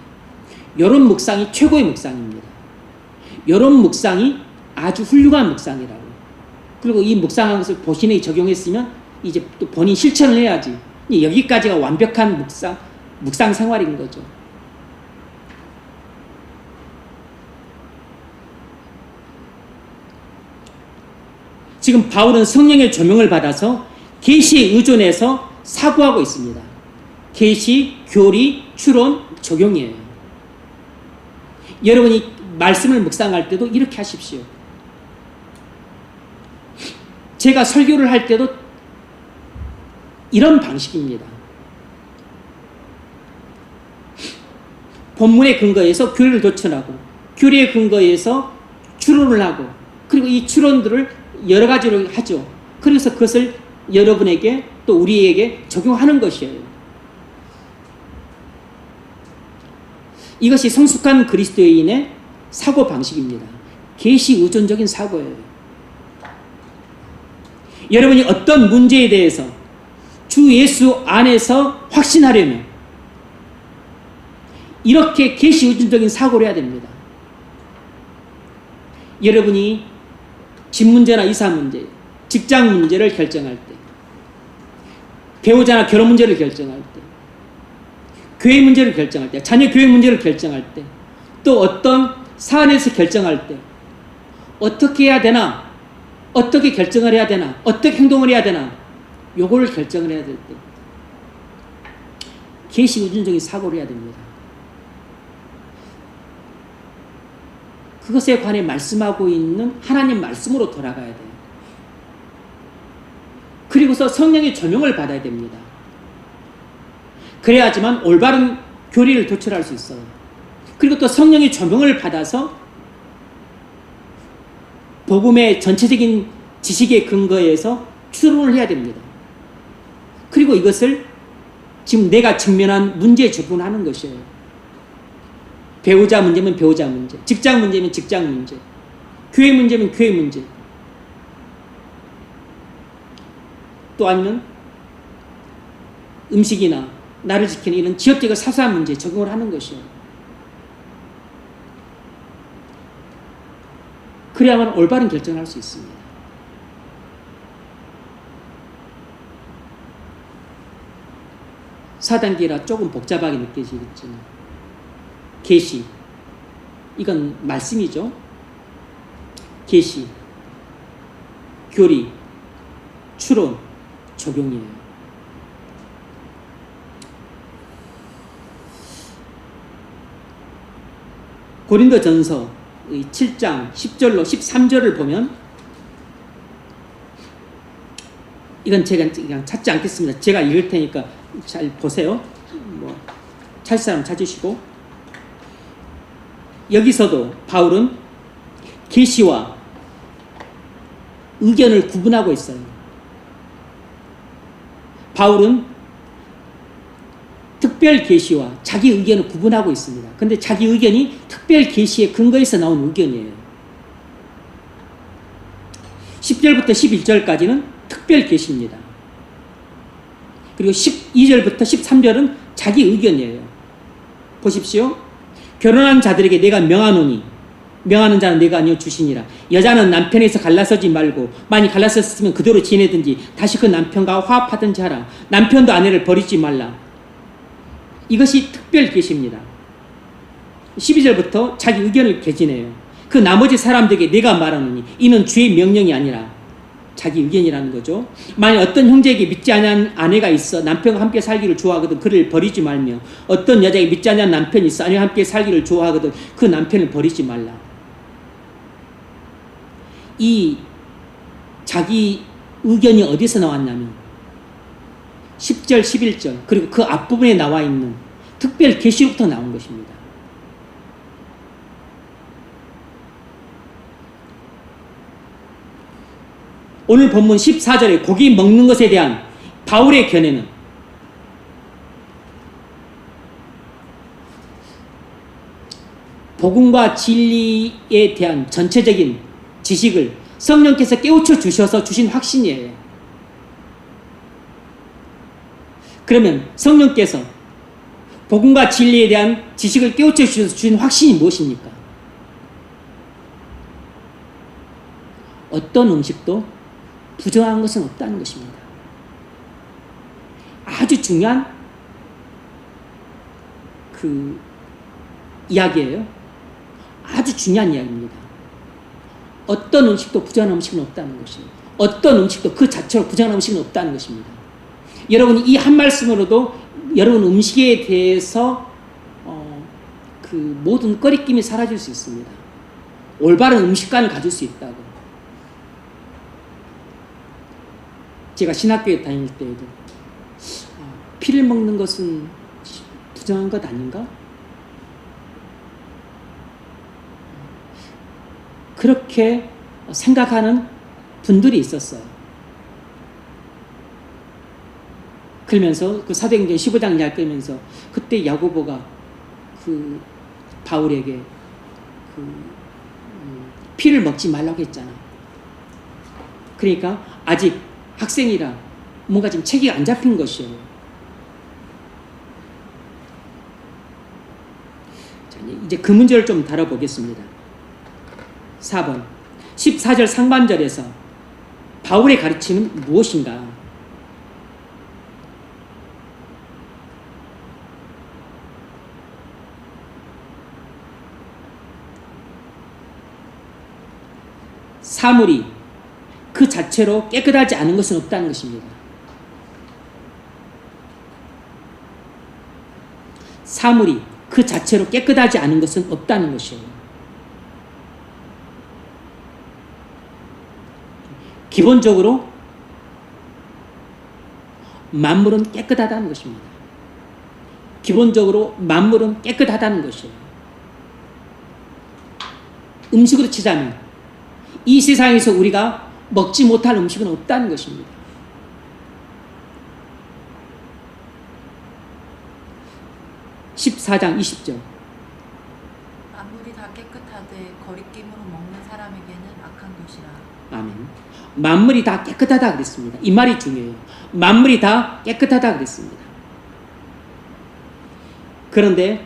이런 묵상이 최고의 묵상입니다. 이런 묵상이 아주 훌륭한 묵상이라고. 그리고 이 묵상한 것을 본인에게 적용했으면 이제 또 본인 실천을 해야지. 여기까지가 완벽한 묵상 생활인 거죠. 지금 바울은 성령의 조명을 받아서 계시에 의존해서 사고하고 있습니다. 계시, 교리, 추론, 적용이에요. 여러분이 말씀을 묵상할 때도 이렇게 하십시오. 제가 설교를 할 때도 이런 방식입니다. 본문에 근거해서 교리를 도천하고 교리에 근거해서 추론을 하고 그리고 이 추론들을 여러 가지로 하죠. 그래서 그것을 여러분에게 또 우리에게 적용하는 것이에요. 이것이 성숙한 그리스도인의 사고 방식입니다. 계시 의존적인 사고예요. 여러분이 어떤 문제에 대해서 주 예수 안에서 확신하려면 이렇게 계시 의존적인 사고를 해야 됩니다. 여러분이 집 문제나 이사 문제, 직장 문제를 결정할 때, 배우자나 결혼 문제를 결정할 때, 교회 문제를 결정할 때, 자녀 교육 문제를 결정할 때, 또 어떤 사안에서 결정할 때 어떻게 해야 되나, 어떻게 결정을 해야 되나, 어떻게 행동을 해야 되나, 요거를 결정을 해야 될 때 계시 의존적인 사고를 해야 됩니다. 그것에 관해 말씀하고 있는 하나님 말씀으로 돌아가야 돼요. 그리고서 성령의 조명을 받아야 됩니다. 그래야지만 올바른 교리를 도출할 수 있어요. 그리고 또 성령의 조명을 받아서 복음의 전체적인 지식에 근거해서 추론을 해야 됩니다. 그리고 이것을 지금 내가 직면한 문제에 적용하는 것이에요. 배우자 문제면 배우자 문제, 직장 문제면 직장 문제, 교회 문제면 교회 문제, 또 아니면 음식이나 나를 지키는 이런 지역적인 사소한 문제에 적용을 하는 것이에요. 그래야만 올바른 결정을 할 수 있습니다. 사단계라 조금 복잡하게 느껴지겠지만 계시, 이건 말씀이죠. 계시, 교리, 추론, 적용이에요. 고린도전서 7장 10절로 13절을 보면 이건 제가 그냥 찾지 않겠습니다. 제가 읽을 테니까 잘 보세요. 찾을 사람 찾으시고, 여기서도 바울은 계시와 의견을 구분하고 있어요. 바울은 특별 계시와 자기 의견을 구분하고 있습니다. 근데 자기 의견이 특별 계시의 근거에서 나온 의견이에요. 10절부터 11절까지는 특별 계시입니다. 그리고 12절부터 13절은 자기 의견이에요. 보십시오. 결혼한 자들에게 내가 명하노니 명하는 자는 내가 아니요 주시니라. 여자는 남편에서 갈라서지 말고 만일 갈라섰으면 그대로 지내든지 다시 그 남편과 화합하든지 하라. 남편도 아내를 버리지 말라. 이것이 특별 계시입니다. 12절부터 자기 의견을 개진해요. 그 나머지 사람들에게 내가 말하노니 이는 주의 명령이 아니라 자기 의견이라는 거죠. 만약 어떤 형제에게 믿지 않은 아내가 있어 남편과 함께 살기를 좋아하거든 그를 버리지 말며 어떤 여자에게 믿지 않은 남편이 있어 아내와 함께 살기를 좋아하거든 그 남편을 버리지 말라. 이 자기 의견이 어디서 나왔냐면 10절 11절 그리고 그 앞부분에 나와 있는 특별 계시로부터 나온 것입니다. 오늘 본문 14절에 고기 먹는 것에 대한 바울의 견해는 복음과 진리에 대한 전체적인 지식을 성령께서 깨우쳐 주셔서 주신 확신이에요. 그러면 성령께서 복음과 진리에 대한 지식을 깨우쳐 주셔서 주신 확신이 무엇입니까? 어떤 음식도 부정한 것은 없다는 것입니다. 아주 중요한 그 이야기예요. 아주 중요한 이야기입니다. 어떤 음식도 부정한 음식은 없다는 것이에요. 어떤 음식도 그 자체로 부정한 음식은 없다는 것입니다. 여러분 이 한 말씀으로도 여러분 음식에 대해서 그 모든 꺼리낌이 사라질 수 있습니다. 올바른 음식관을 가질 수 있다고. 제가 신학교에 다닐 때에도 피를 먹는 것은 부정한 것 아닌가? 그렇게 생각하는 분들이 있었어요. 그러면서 그 사도행전 15장 이야기 끌면서 그때 야고보가 그 바울에게 피를 먹지 말라고 했잖아. 그러니까 아직 학생이라 뭔가 좀 체계가 안 잡힌 것이에요. 자, 이제 그 문제를 좀 다뤄보겠습니다. 4번 14절 상반절에서 바울의 가르침은 무엇인가? 사물이 그 자체로 깨끗하지 않은 것은 없다는 것입니다. 사물이 그 자체로 깨끗하지 않은 것은 없다는 것이에요. 기본적으로 만물은 깨끗하다는 것입니다. 기본적으로 만물은 깨끗하다는 것이에요. 음식으로 치자면 이 세상에서 우리가 먹지 못할 음식은 없다는 것입니다. (14장 20절) 만물이 다 깨끗하되 거리낌으로 먹는 사람에게는 악한 것이라. 아멘. 만물이 다 깨끗하다 그랬습니다. 이 말이 중요해요. 만물이 다 깨끗하다 그랬습니다. 그런데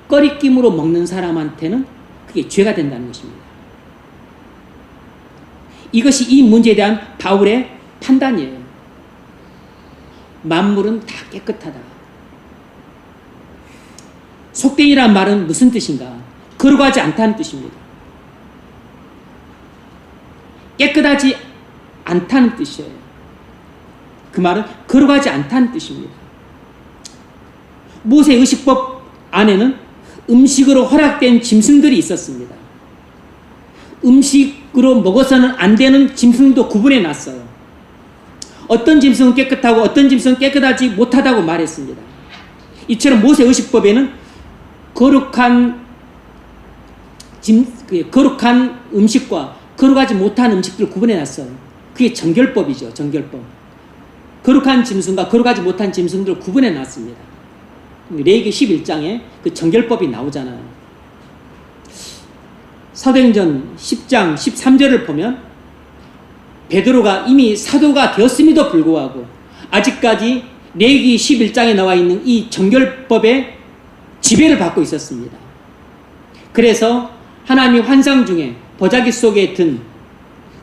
거리낌으로 먹는 사람한테는 그게 죄가 된다는 것입니다. 이것이 이 문제에 대한 바울의 판단이에요. 만물은 다 깨끗하다. 속된이란 말은 무슨 뜻인가? 거룩하지 않다는 뜻입니다. 깨끗하지 않다는 뜻이에요. 그 말은 거룩하지 않다는 뜻입니다. 모세 의식법 안에는 음식으로 허락된 짐승들이 있었습니다. 음식으로 먹어서는 안 되는 짐승도 구분해 놨어요. 어떤 짐승은 깨끗하고 어떤 짐승은 깨끗하지 못하다고 말했습니다. 이처럼 모세 의식법에는 거룩한 음식과 거룩하지 못한 음식들을 구분해 놨어요. 그게 정결법이죠. 정결법. 거룩한 짐승과 거룩하지 못한 짐승들을 구분해 놨습니다. 레위기 11장에 그 정결법이 나오잖아요. 사도행전 10장 13절을 보면 베드로가 이미 사도가 되었음에도 불구하고 아직까지 레위기 11장에 나와 있는 이 정결법의 지배를 받고 있었습니다. 그래서 하나님이 환상 중에 보자기 속에 든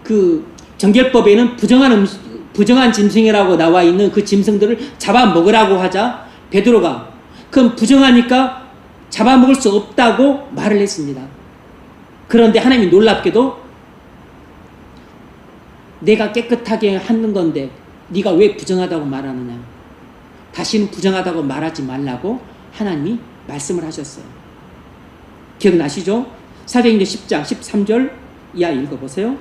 그 정결법에는 부정한 짐승이라고 나와 있는 그 짐승들을 잡아먹으라고 하자 베드로가 그럼 부정하니까 잡아먹을 수 없다고 말을 했습니다. 그런데 하나님이 놀랍게도 내가 깨끗하게 하는 건데 네가 왜 부정하다고 말하느냐, 다시는 부정하다고 말하지 말라고 하나님이 말씀을 하셨어요. 기억나시죠? 사도행전 10장 13절 이하 읽어보세요.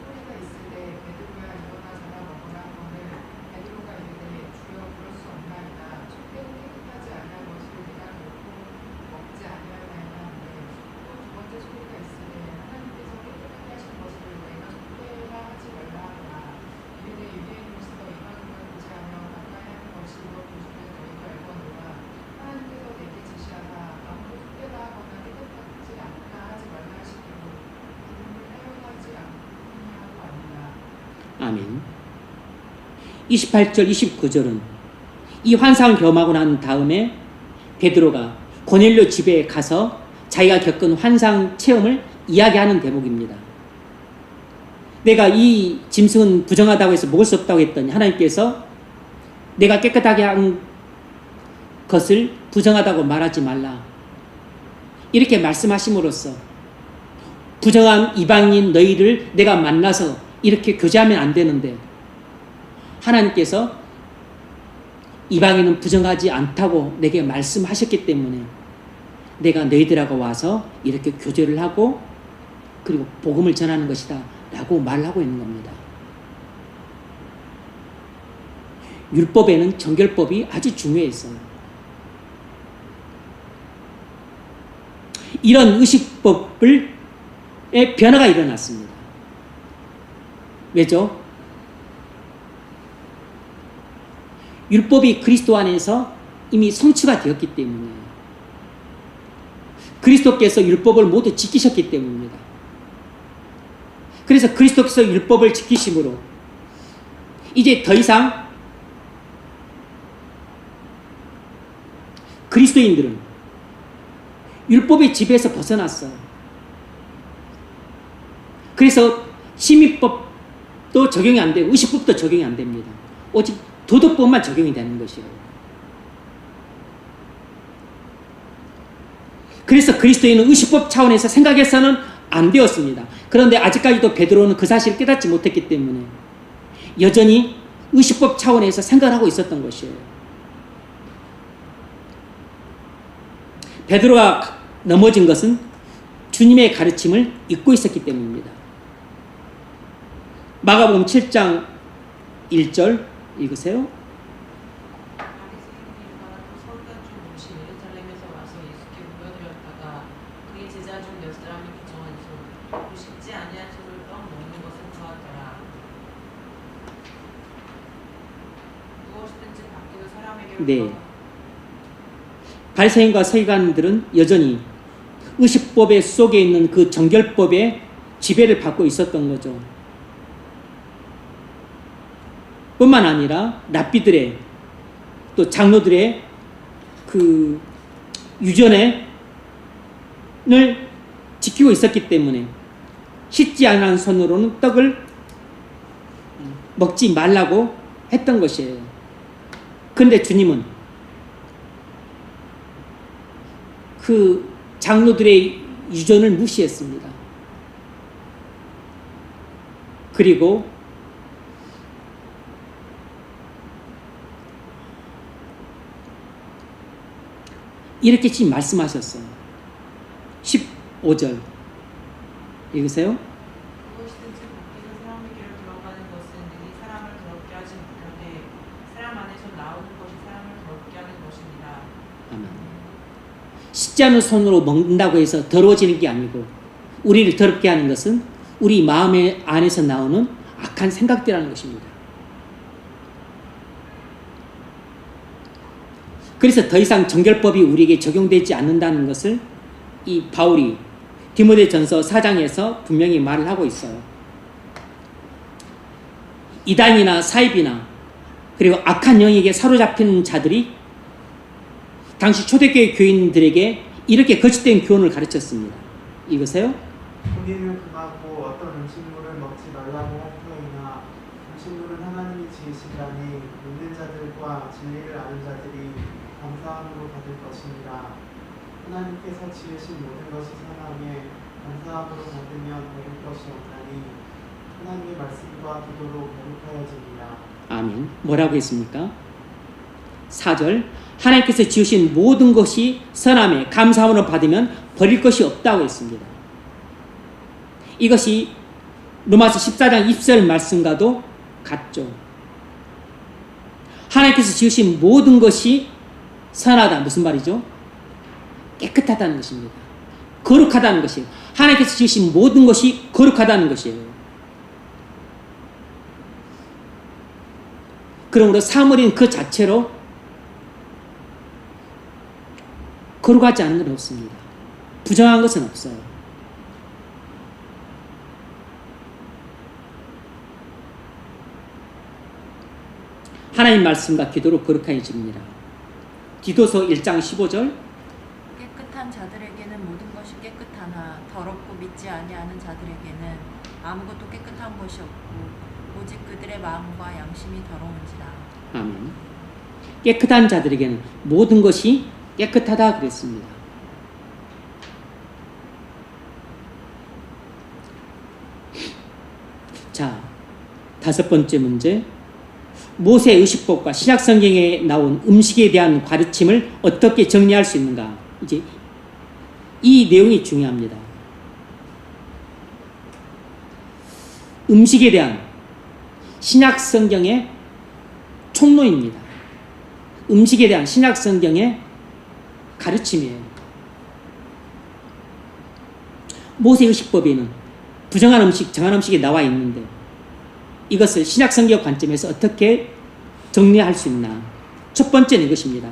소리가 있으되 베드로야 일어나 잡아먹으라 하거늘 베드로가 이르되 주여 그럴 수 없나이다. 속되고 깨끗하지 아니한 것을 내가 결코 먹지 아니하나이다 하는데 또 두 번째 소리가 있으되 하나님께서 깨끗하게 하신 것을 내가 속되라 하지 말라 하노라. 이르되 유대인으로서 이방인과 교제하며 가까이 하는 것이 무엇인지 너희도 알거니와 하나님께서 내게 지시하사 아무도 속되다 하거나 깨끗하지 않다 하지 말라 하시기로 구름을 사용하지 않느냐고 아니라. 아멘. 28절 29절은 이 환상을 경험하고 난 다음에 베드로가 고넬료 집에 가서 자기가 겪은 환상 체험을 이야기하는 대목입니다. 내가 이 짐승은 부정하다고 해서 먹을 수 없다고 했더니 하나님께서 내가 깨끗하게 한 것을 부정하다고 말하지 말라. 이렇게 말씀하심으로써 부정한 이방인 너희를 내가 만나서 이렇게 교제하면 안 되는데 하나님께서 이방인은 부정하지 않다고 내게 말씀하셨기 때문에 내가 너희들하고 와서 이렇게 교제를 하고 그리고 복음을 전하는 것이다 라고 말하고 있는 겁니다. 율법에는 정결법이 아주 중요했어요. 이런 의식법의 변화가 일어났습니다. 왜죠? 율법이 그리스도 안에서 이미 성취가 되었기 때문에 그리스도께서 율법을 모두 지키셨기 때문입니다. 그래서 그리스도께서 율법을 지키심으로 이제 더 이상 그리스도인들은 율법의 지배에서 벗어났어요. 그래서 시민법도 적용이 안 되고 의식법도 적용이 안 됩니다. 오직 도덕법만 적용이 되는 것이에요. 그래서 그리스도인은 의식법 차원에서 생각해서는 안 되었습니다. 그런데 아직까지도 베드로는 그 사실을 깨닫지 못했기 때문에 여전히 의식법 차원에서 생각을 하고 있었던 것이에요. 베드로가 넘어진 것은 주님의 가르침을 잊고 있었기 때문입니다. 마가복음 7장 1절 읽으세요. 바리새인이 일어나 또 서기관 중 옷이 예루살렘에서 와서 예수께 보여드렸다가 그의 제자 중 몇 사람이 부정한 소, 식지 아니한 소를 떡 먹는 것을 보았더라. 무엇이든지 받기도 사람에게 네. 바리새인과 서기관들은 여전히 의식법의 속에 있는 그 정결법의 지배를 받고 있었던 거죠. 뿐만 아니라 랍비들의 또 장로들의 그 유전을 지키고 있었기 때문에 씻지 않은 손으로는 떡을 먹지 말라고 했던 것이에요. 그런데 주님은 그 장로들의 유전을 무시했습니다. 그리고 이렇게 지금 말씀하셨어요. 15절 읽으세요. 무엇이든지 밖에서 사람에게로 들어가는 것은 능히 사람을 더럽게 하지 못하되 사람 안에서 나오는 것이 사람을 더럽게 하는 것입니다. 아멘. 씻지 않은 손으로 먹는다고 해서 더러워지는 게 아니고 우리를 더럽게 하는 것은 우리 마음 안에서 나오는 악한 생각들이라는 것입니다. 그래서 더 이상 정결법이 우리에게 적용되지 않는다는 것을 이 바울이 디모데전서 4장에서 분명히 말을 하고 있어요. 이단이나 사입이나 그리고 악한 영에게 사로잡힌 자들이 당시 초대교회 교인들에게 이렇게 거짓된 교훈을 가르쳤습니다. 읽으세요. 본인을 금하고 어떤 음식물을 먹지 말라고 할 터이나 음식물은 하나님이 지으시다니 믿는 자들과 진리를 아는 자들이 감사함으로 받을 것이니라. 하나님께서 지으신 모든 것이 선하며 감사함으로 받으면 배울 것이 없나니 하나님의 말씀과 기도로 거룩하여집니다. 아멘. 뭐라고 했습니까? 4절 하나님께서 지으신 모든 것이 선함에 감사함으로 받으면 버릴 것이 없다고 했습니다. 이것이 로마서 14장 20절 말씀과도 같죠. 하나님께서 지으신 모든 것이 선하다. 무슨 말이죠? 깨끗하다는 것입니다. 거룩하다는 것이에요. 하나님께서 지으신 모든 것이 거룩하다는 것이에요. 그러므로 사물인 그 자체로 거룩하지 않은 건 없습니다. 부정한 것은 없어요. 하나님 말씀과 기도로 거룩해집니다. 디도서 1장 15절. 깨끗한 자들에게는 모든 것이 깨끗하나 더럽고 믿지 아니하는 자들에게는 아무것도 깨끗한 것이 없고 오직 그들의 마음과 양심이 더러운지라. 아멘. 깨끗한 자들에게는 모든 것이 깨끗하다 그랬습니다. 자, 5번째 문제. 모세 의식법과 신약 성경에 나온 음식에 대한 가르침을 어떻게 정리할 수 있는가? 이제 이 내용이 중요합니다. 음식에 대한 신약 성경의 총론입니다. 음식에 대한 신약 성경의 가르침이에요. 모세 의식법에는 부정한 음식, 정한 음식이 나와 있는데 이것을 신약 성경 관점에서 어떻게 정리할 수 있나? 첫 번째는 이것입니다.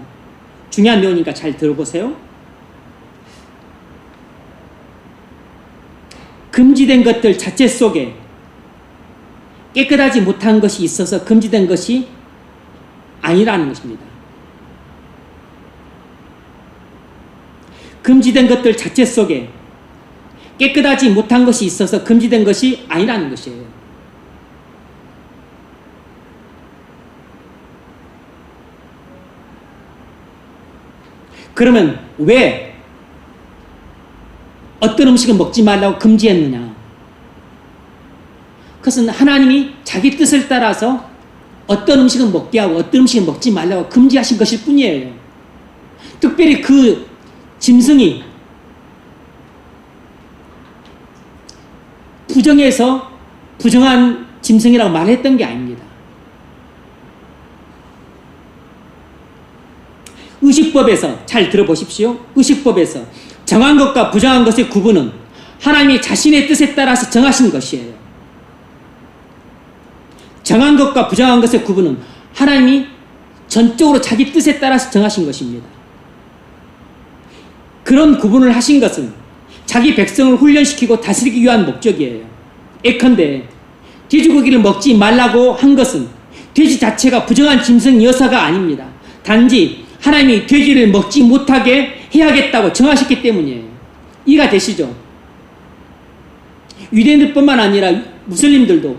중요한 내용이니까 잘 들어보세요. 금지된 것들 자체 속에 깨끗하지 못한 것이 있어서 금지된 것이 아니라는 것입니다. 금지된 것들 자체 속에 깨끗하지 못한 것이 있어서 금지된 것이 아니라는 것이에요. 그러면 왜 어떤 음식을 먹지 말라고 금지했느냐? 그것은 하나님이 자기 뜻을 따라서 어떤 음식은 먹게 하고 어떤 음식은 먹지 말라고 금지하신 것일 뿐이에요. 특별히 그 짐승이 부정해서 부정한 짐승이라고 말했던 게 아닙니다. 의식법에서 잘 들어보십시오. 의식법에서 정한 것과 부정한 것의 구분은 하나님이 자신의 뜻에 따라서 정하신 것이에요. 정한 것과 부정한 것의 구분은 하나님이 전적으로 자기 뜻에 따라서 정하신 것입니다. 그런 구분을 하신 것은 자기 백성을 훈련시키고 다스리기 위한 목적이에요. 예컨대 돼지고기를 먹지 말라고 한 것은 돼지 자체가 부정한 짐승이어서가 아닙니다. 단지 하나님이 돼지를 먹지 못하게 해야겠다고 정하셨기 때문이에요. 이해가 되시죠? 유대인들뿐만 아니라 무슬림들도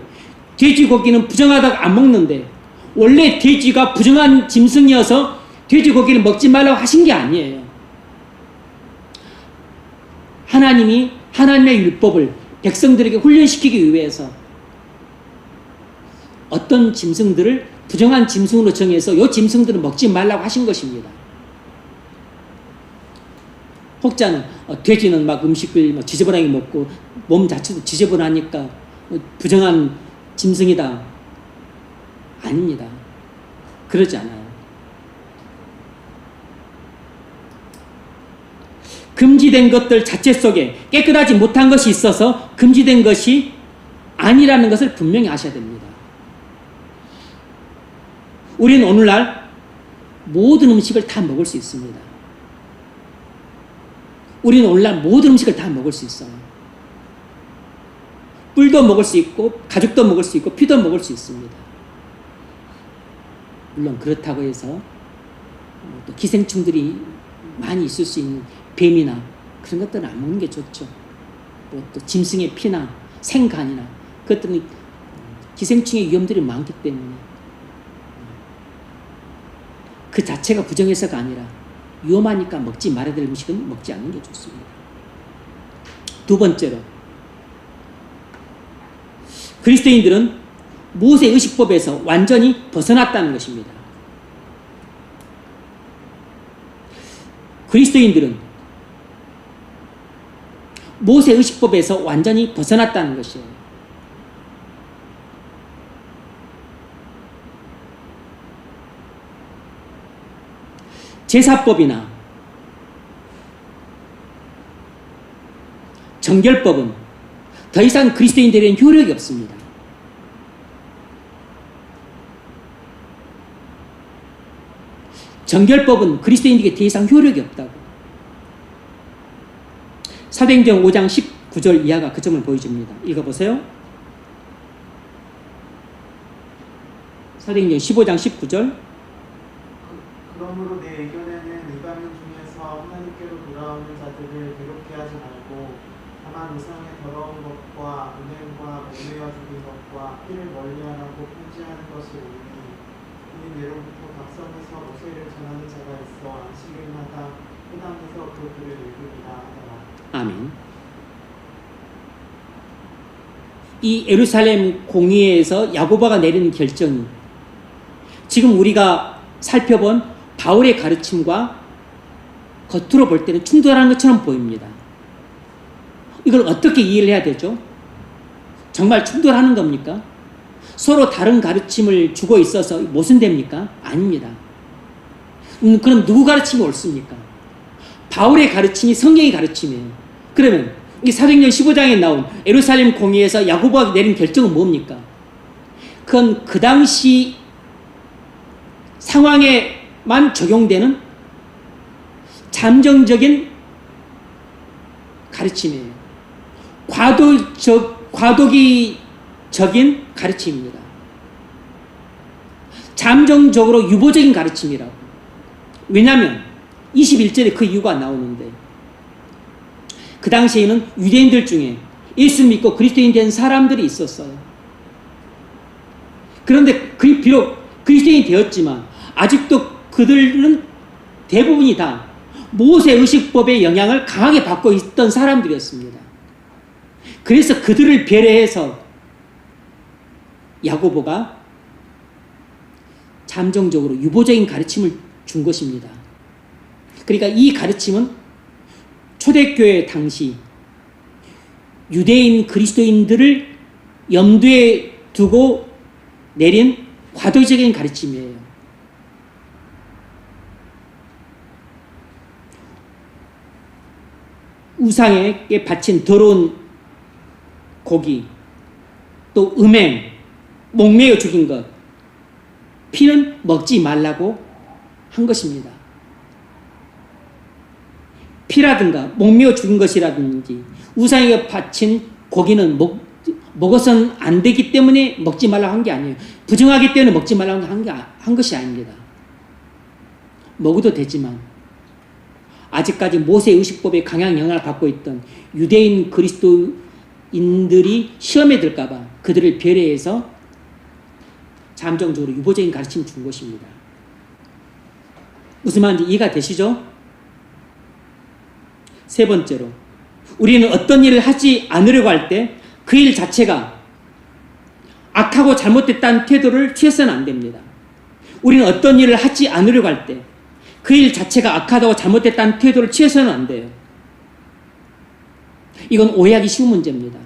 돼지고기는 부정하다고 안 먹는데 원래 돼지가 부정한 짐승이어서 돼지고기를 먹지 말라고 하신 게 아니에요. 하나님이 하나님의 율법을 백성들에게 훈련시키기 위해서 어떤 짐승들을 부정한 짐승으로 정해서 이 짐승들은 먹지 말라고 하신 것입니다. 혹자는 돼지는 막 음식을 지저분하게 먹고 몸 자체도 지저분하니까 부정한 짐승이다. 아닙니다. 그러지 않아요. 금지된 것들 자체 속에 깨끗하지 못한 것이 있어서 금지된 것이 아니라는 것을 분명히 아셔야 됩니다. 우리는 오늘날 모든 음식을 다 먹을 수 있습니다. 우리는 오늘날 모든 음식을 다 먹을 수 있어요. 뿔도 먹을 수 있고 가죽도 먹을 수 있고 피도 먹을 수 있습니다. 물론 그렇다고 해서 또 기생충들이 많이 있을 수 있는 뱀이나 그런 것들은 안 먹는 게 좋죠. 또 짐승의 피나 생간이나 그것들은 기생충의 위험들이 많기 때문에 그 자체가 부정해서가 아니라 위험하니까 먹지 말아야 될 음식은 먹지 않는 게 좋습니다. 두 번째로 그리스도인들은 모세 의식법에서 완전히 벗어났다는 것입니다. 그리스도인들은 모세 의식법에서 완전히 벗어났다는 것이에요. 제사법이나 정결법은 더 이상 그리스도인들에게는 효력이 없습니다. 정결법은 그리스도인들에게 더 이상 효력이 없다고. 사도행전 5장 19절 이하가 그 점을 보여줍니다. 읽어보세요. 사도행전 15장 19절. 그러므로 내 의견에는 주께로 돌아오는 자들을 괴롭게 하지 말고 다만 우상의 더러운 것과 은행과 오매어 죽인 것과 피를 멀리하라고 편지하는 것이 옳으니 이는 예로부터 각성에서 모세를 전하는 자가 있어 안식일마다 회당에서 그 글을 읽으리라 하더라. 아멘. 이 예루살렘 공의회에서 야고보가 내리는 결정이 지금 우리가 살펴본 바울의 가르침과 겉으로 볼 때는 충돌하는 것처럼 보입니다. 이걸 어떻게 이해를 해야 되죠? 정말 충돌하는 겁니까? 서로 다른 가르침을 주고 있어서 모순됩니까? 아닙니다. 그럼 누구 가르침이 옳습니까? 바울의 가르침이 성경의 가르침이에요. 그러면 이 사도행전 15장에 나온 예루살렘 공의회에서 야고보가 내린 결정은 뭡니까? 그건 그 당시 상황에만 적용되는 잠정적인 가르침이에요. 과도기적인 가르침입니다. 잠정적으로 유보적인 가르침이라고. 왜냐하면 21절에 그 이유가 나오는데 그 당시에는 유대인들 중에 예수 믿고 그리스도인 된 사람들이 있었어요. 그런데 비록 그리스도인이 되었지만 아직도 그들은 대부분이 다 모세 의식법의 영향을 강하게 받고 있던 사람들이었습니다. 그래서 그들을 배려해서 야고보가 잠정적으로 유보적인 가르침을 준 것입니다. 그러니까 이 가르침은 초대교회 당시 유대인 그리스도인들을 염두에 두고 내린 과도적인 가르침이에요. 우상에게 바친 더러운 고기, 또 음행, 목매어 죽인 것, 피는 먹지 말라고 한 것입니다. 피라든가 목매어 죽인 것이라든지 우상에게 바친 고기는 먹어서는 안 되기 때문에 먹지 말라고 한 게 아니에요. 부정하기 때문에 먹지 말라고 한 것이 아닙니다. 먹어도 되지만 아직까지 모세 의식법에 강한 영향을 받고 있던 유대인 그리스도인들이 시험에 들까 봐 그들을 배려해서 잠정적으로 유보적인 가르침을 준 것입니다. 무슨 말인지 이해가 되시죠? 세 번째로, 우리는 어떤 일을 하지 않으려고 할 때 그 일 자체가 악하고 잘못됐다는 태도를 취해서는 안 됩니다. 우리는 어떤 일을 하지 않으려고 할 때 그 일 자체가 악하다고 잘못됐다는 태도를 취해서는 안 돼요. 이건 오해하기 쉬운 문제입니다.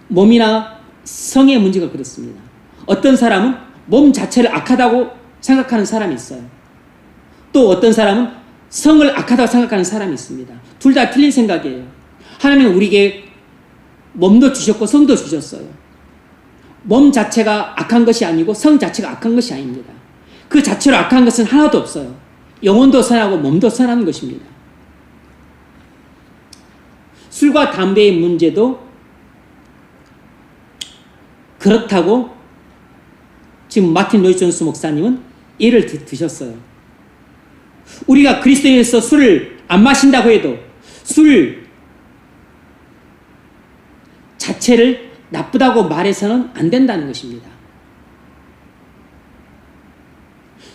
몸이나 성의 문제가 그렇습니다. 어떤 사람은 몸 자체를 악하다고 생각하는 사람이 있어요. 또 어떤 사람은 성을 악하다고 생각하는 사람이 있습니다. 둘 다 틀린 생각이에요. 하나님은 우리에게 몸도 주셨고 성도 주셨어요. 몸 자체가 악한 것이 아니고 성 자체가 악한 것이 아닙니다. 그 자체로 악한 것은 하나도 없어요. 영혼도 선하고 몸도 선한 것입니다. 술과 담배의 문제도 그렇다고 지금 마틴 로이드 존스 목사님은 예를 드셨어요. 우리가 그리스도인에서 술을 안 마신다고 해도 술 자체를 나쁘다고 말해서는 안 된다는 것입니다.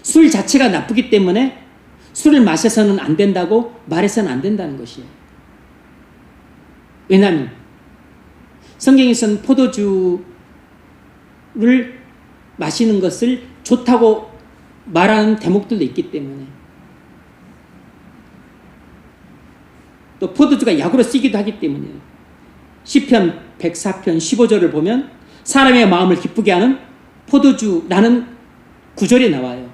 술 자체가 나쁘기 때문에 술을 마셔서는 안 된다고 말해서는 안 된다는 것이에요. 왜냐하면 성경에서는 포도주를 마시는 것을 좋다고 말하는 대목들도 있기 때문에, 또 포도주가 약으로 쓰기도 하기 때문에 시편 104편 15절을 보면 사람의 마음을 기쁘게 하는 포도주라는 구절이 나와요.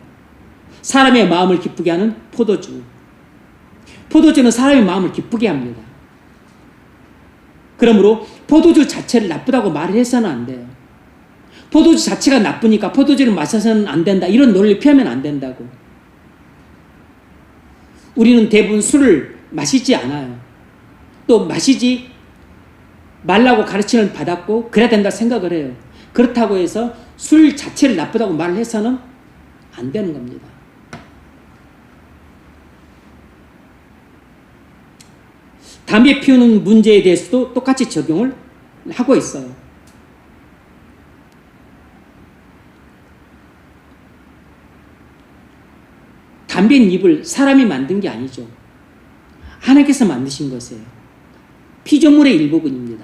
사람의 마음을 기쁘게 하는 포도주. 포도주는 사람의 마음을 기쁘게 합니다. 그러므로 포도주 자체를 나쁘다고 말을 해서는 안 돼요. 포도주 자체가 나쁘니까 포도주를 마셔서는 안 된다, 이런 논리를 펴면 안 된다고. 우리는 대부분 술을 마시지 않아요. 또 마시지 말라고 가르침을 받았고 그래야 된다 생각을 해요. 그렇다고 해서 술 자체를 나쁘다고 말을 해서는 안 되는 겁니다. 담배 피우는 문제에 대해서도 똑같이 적용을 하고 있어요. 담배잎을 사람이 만든 게 아니죠. 하나님께서 만드신 것이에요. 피조물의 일부분입니다.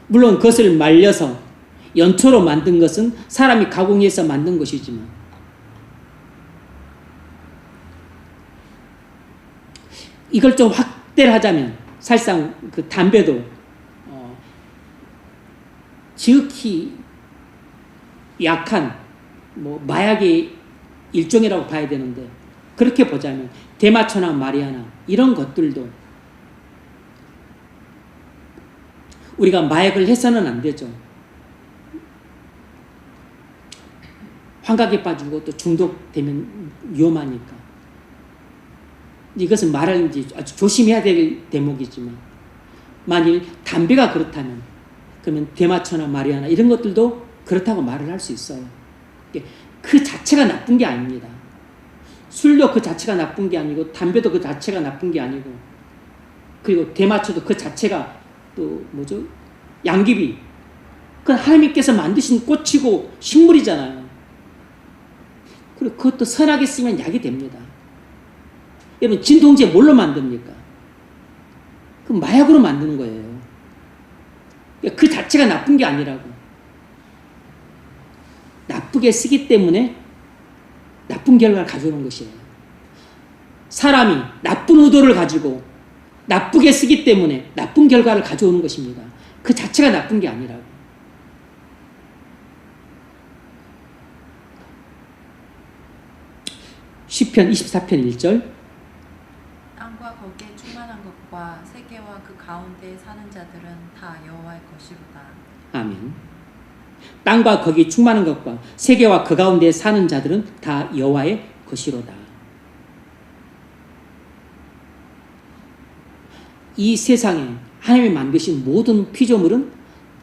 물론 그것을 말려서 연초로 만든 것은 사람이 가공해서 만든 것이지만 이걸 좀 확대를 하자면 사실상 그 담배도 지극히 약한 뭐 마약의 일종이라고 봐야 되는데 그렇게 보자면 대마초나 마리아나 이런 것들도 우리가 마약을 해서는 안 되죠. 환각에 빠지고 또 중독되면 위험하니까. 이것은 말할 이제 아주 조심해야 될 대목이지만 만일 담배가 그렇다면 그러면 대마초나 마리아나 이런 것들도 그렇다고 말을 할 수 있어요. 그 자체가 나쁜 게 아닙니다. 술도 그 자체가 나쁜 게 아니고 담배도 그 자체가 나쁜 게 아니고 그리고 대마초도 그 자체가 또 뭐죠? 양귀비 그건 하나님께서 만드신 꽃이고 식물이잖아요. 그리고 그것도 선하게 쓰면 약이 됩니다. 여러분 진통제 뭘로 만듭니까? 그 마약으로 만드는 거예요. 그 자체가 나쁜 게 아니라고. 나쁘게 쓰기 때문에 나쁜 결과를 가져오는 것이에요. 사람이 나쁜 의도를 가지고 나쁘게 쓰기 때문에 나쁜 결과를 가져오는 것입니다. 그 자체가 나쁜 게 아니라고. 시편 24편 1절 땅과 거기에 충만한 것과 세계와 그 가운데에 사는 자들은 다 여호와의 것이로다. 아멘. 땅과 거기 충만한 것과 세계와 그 가운데 사는 자들은 다 여호와의 것이로다. 이 세상에 하나님이 만드신 모든 피조물은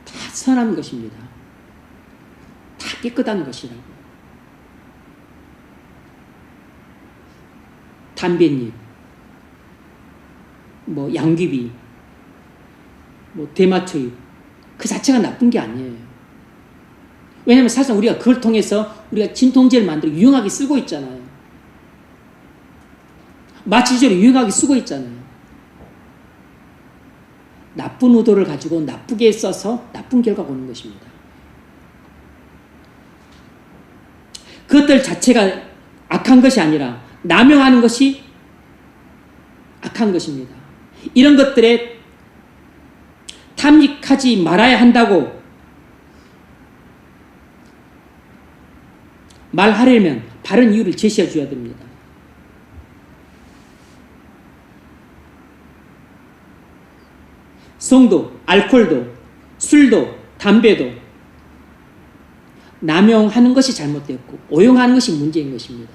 다 선한 것입니다. 다 깨끗한 것이라고. 담배잎, 뭐 양귀비, 뭐 대마초잎 그 자체가 나쁜 게 아니에요. 왜냐하면 사실상 우리가 그걸 통해서 우리가 진통제를 만들어 유용하게 쓰고 있잖아요. 마취제로 유용하게 쓰고 있잖아요. 나쁜 의도를 가지고 나쁘게 써서 나쁜 결과가 오는 것입니다. 그것들 자체가 악한 것이 아니라 남용하는 것이 악한 것입니다. 이런 것들에 탐닉하지 말아야 한다고 말하려면 바른 이유를 제시해 줘야 됩니다. 성도, 알코올도, 술도, 담배도 남용하는 것이 잘못됐고 오용하는 것이 문제인 것입니다.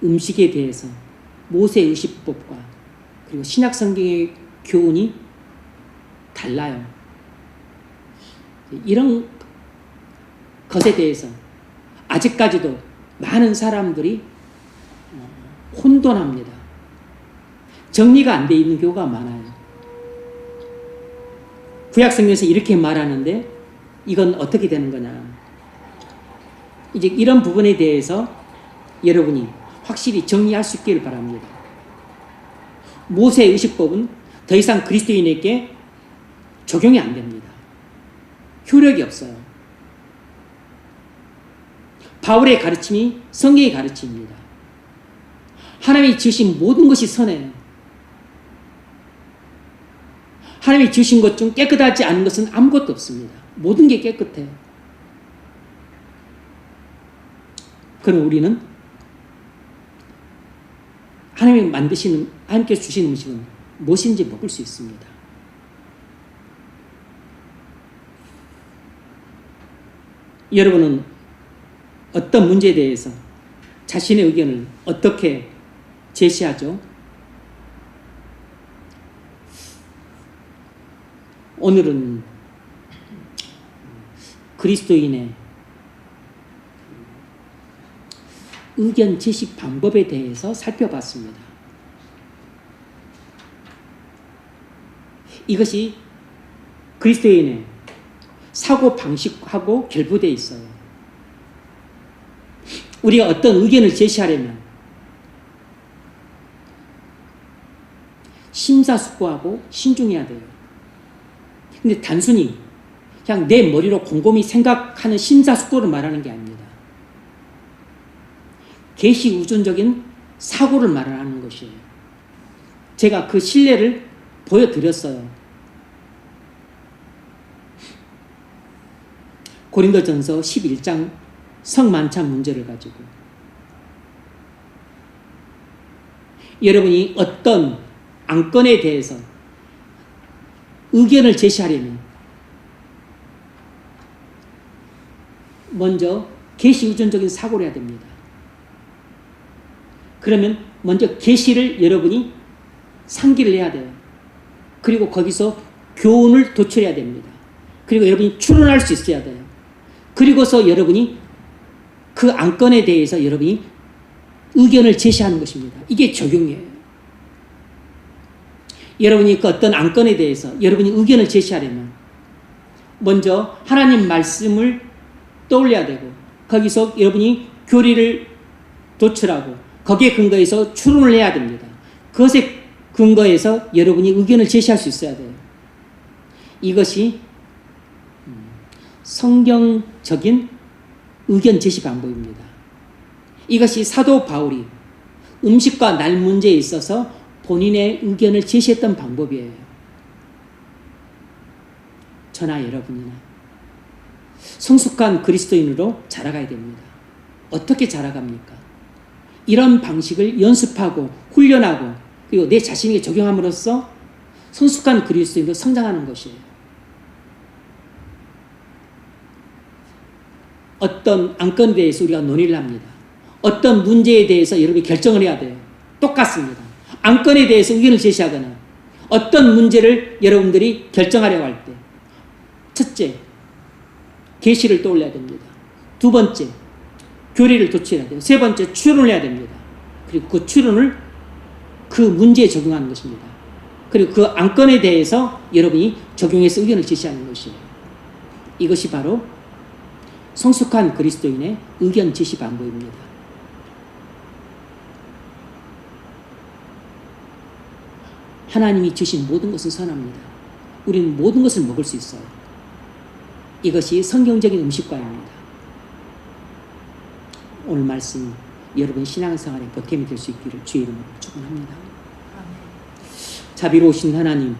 음식에 대해서 모세의 의식법과 그리고 신약 성경의 교훈이 달라요. 이런 것에 대해서 아직까지도 많은 사람들이 혼돈합니다. 정리가 안 되어 있는 경우가 많아요. 구약 성경에서 이렇게 말하는데 이건 어떻게 되는 거냐. 이제 이런 부분에 대해서 여러분이 확실히 정리할 수 있기를 바랍니다. 모세의 의식법은 더 이상 그리스도인에게 적용이 안 됩니다. 효력이 없어요. 바울의 가르침이 성경의 가르침입니다. 하나님이 지으신 모든 것이 선해요. 하나님이 지으신 것 중 깨끗하지 않은 것은 아무것도 없습니다. 모든 게 깨끗해요. 그럼 우리는 하나님이 만드시는, 하나님께서 주신 음식은 무엇인지 먹을 수 있습니다. 여러분은 어떤 문제에 대해서 자신의 의견을 어떻게 제시하죠? 오늘은 그리스도인의 의견 제시 방법에 대해서 살펴봤습니다. 이것이 그리스도인의 사고 방식하고 결부되어 있어요. 우리가 어떤 의견을 제시하려면 심사숙고하고 신중해야 돼요. 근데 단순히 그냥 내 머리로 곰곰이 생각하는 심사숙고를 말하는 게 아닙니다. 계시 우선적인 사고를 말하는 것이에요. 제가 그 신뢰를 보여드렸어요. 고린도전서 11장 성만찬 문제를 가지고 여러분이 어떤 안건에 대해서 의견을 제시하려면 먼저 계시 우선적인 사고를 해야 됩니다. 그러면 먼저 계시를 여러분이 상기를 해야 돼요. 그리고 거기서 교훈을 도출해야 됩니다. 그리고 여러분이 추론할 수 있어야 돼요. 그리고서 여러분이 그 안건에 대해서 여러분이 의견을 제시하는 것입니다. 이게 적용이에요. 여러분이 그 어떤 안건에 대해서 여러분이 의견을 제시하려면 먼저 하나님 말씀을 떠올려야 되고 거기서 여러분이 교리를 도출하고 거기에 근거해서 추론을 해야 됩니다. 그것에 근거해서 여러분이 의견을 제시할 수 있어야 돼요. 이것이 성경적인 의견 제시 방법입니다. 이것이 사도 바울이 음식과 날 문제에 있어서 본인의 의견을 제시했던 방법이에요. 저나 여러분이나 성숙한 그리스도인으로 자라가야 됩니다. 어떻게 자라갑니까? 이런 방식을 연습하고 훈련하고 그리고 내 자신에게 적용함으로써 성숙한 그리스도인으로 성장하는 것이에요. 어떤 안건에 대해서 우리가 논의를 합니다. 어떤 문제에 대해서 여러분이 결정을 해야 돼요. 똑같습니다. 안건에 대해서 의견을 제시하거나 어떤 문제를 여러분들이 결정하려고 할 때 첫째, 계시를 떠올려야 됩니다. 두 번째, 교리를 도출해야 돼요. 세 번째, 추론을 해야 됩니다. 그리고 그 추론을 그 문제에 적용하는 것입니다. 그리고 그 안건에 대해서 여러분이 적용해서 의견을 제시하는 것이에요. 이것이 바로 성숙한 그리스도인의 의견 제시 방법입니다. 하나님이 주신 모든 것은 선합니다. 우리는 모든 것을 먹을 수 있어요. 이것이 성경적인 음식과입니다. 오늘 말씀 여러분 신앙생활에 보탬이 될 수 있기를 주의 이름으로 축원합니다. 자비로우신 하나님,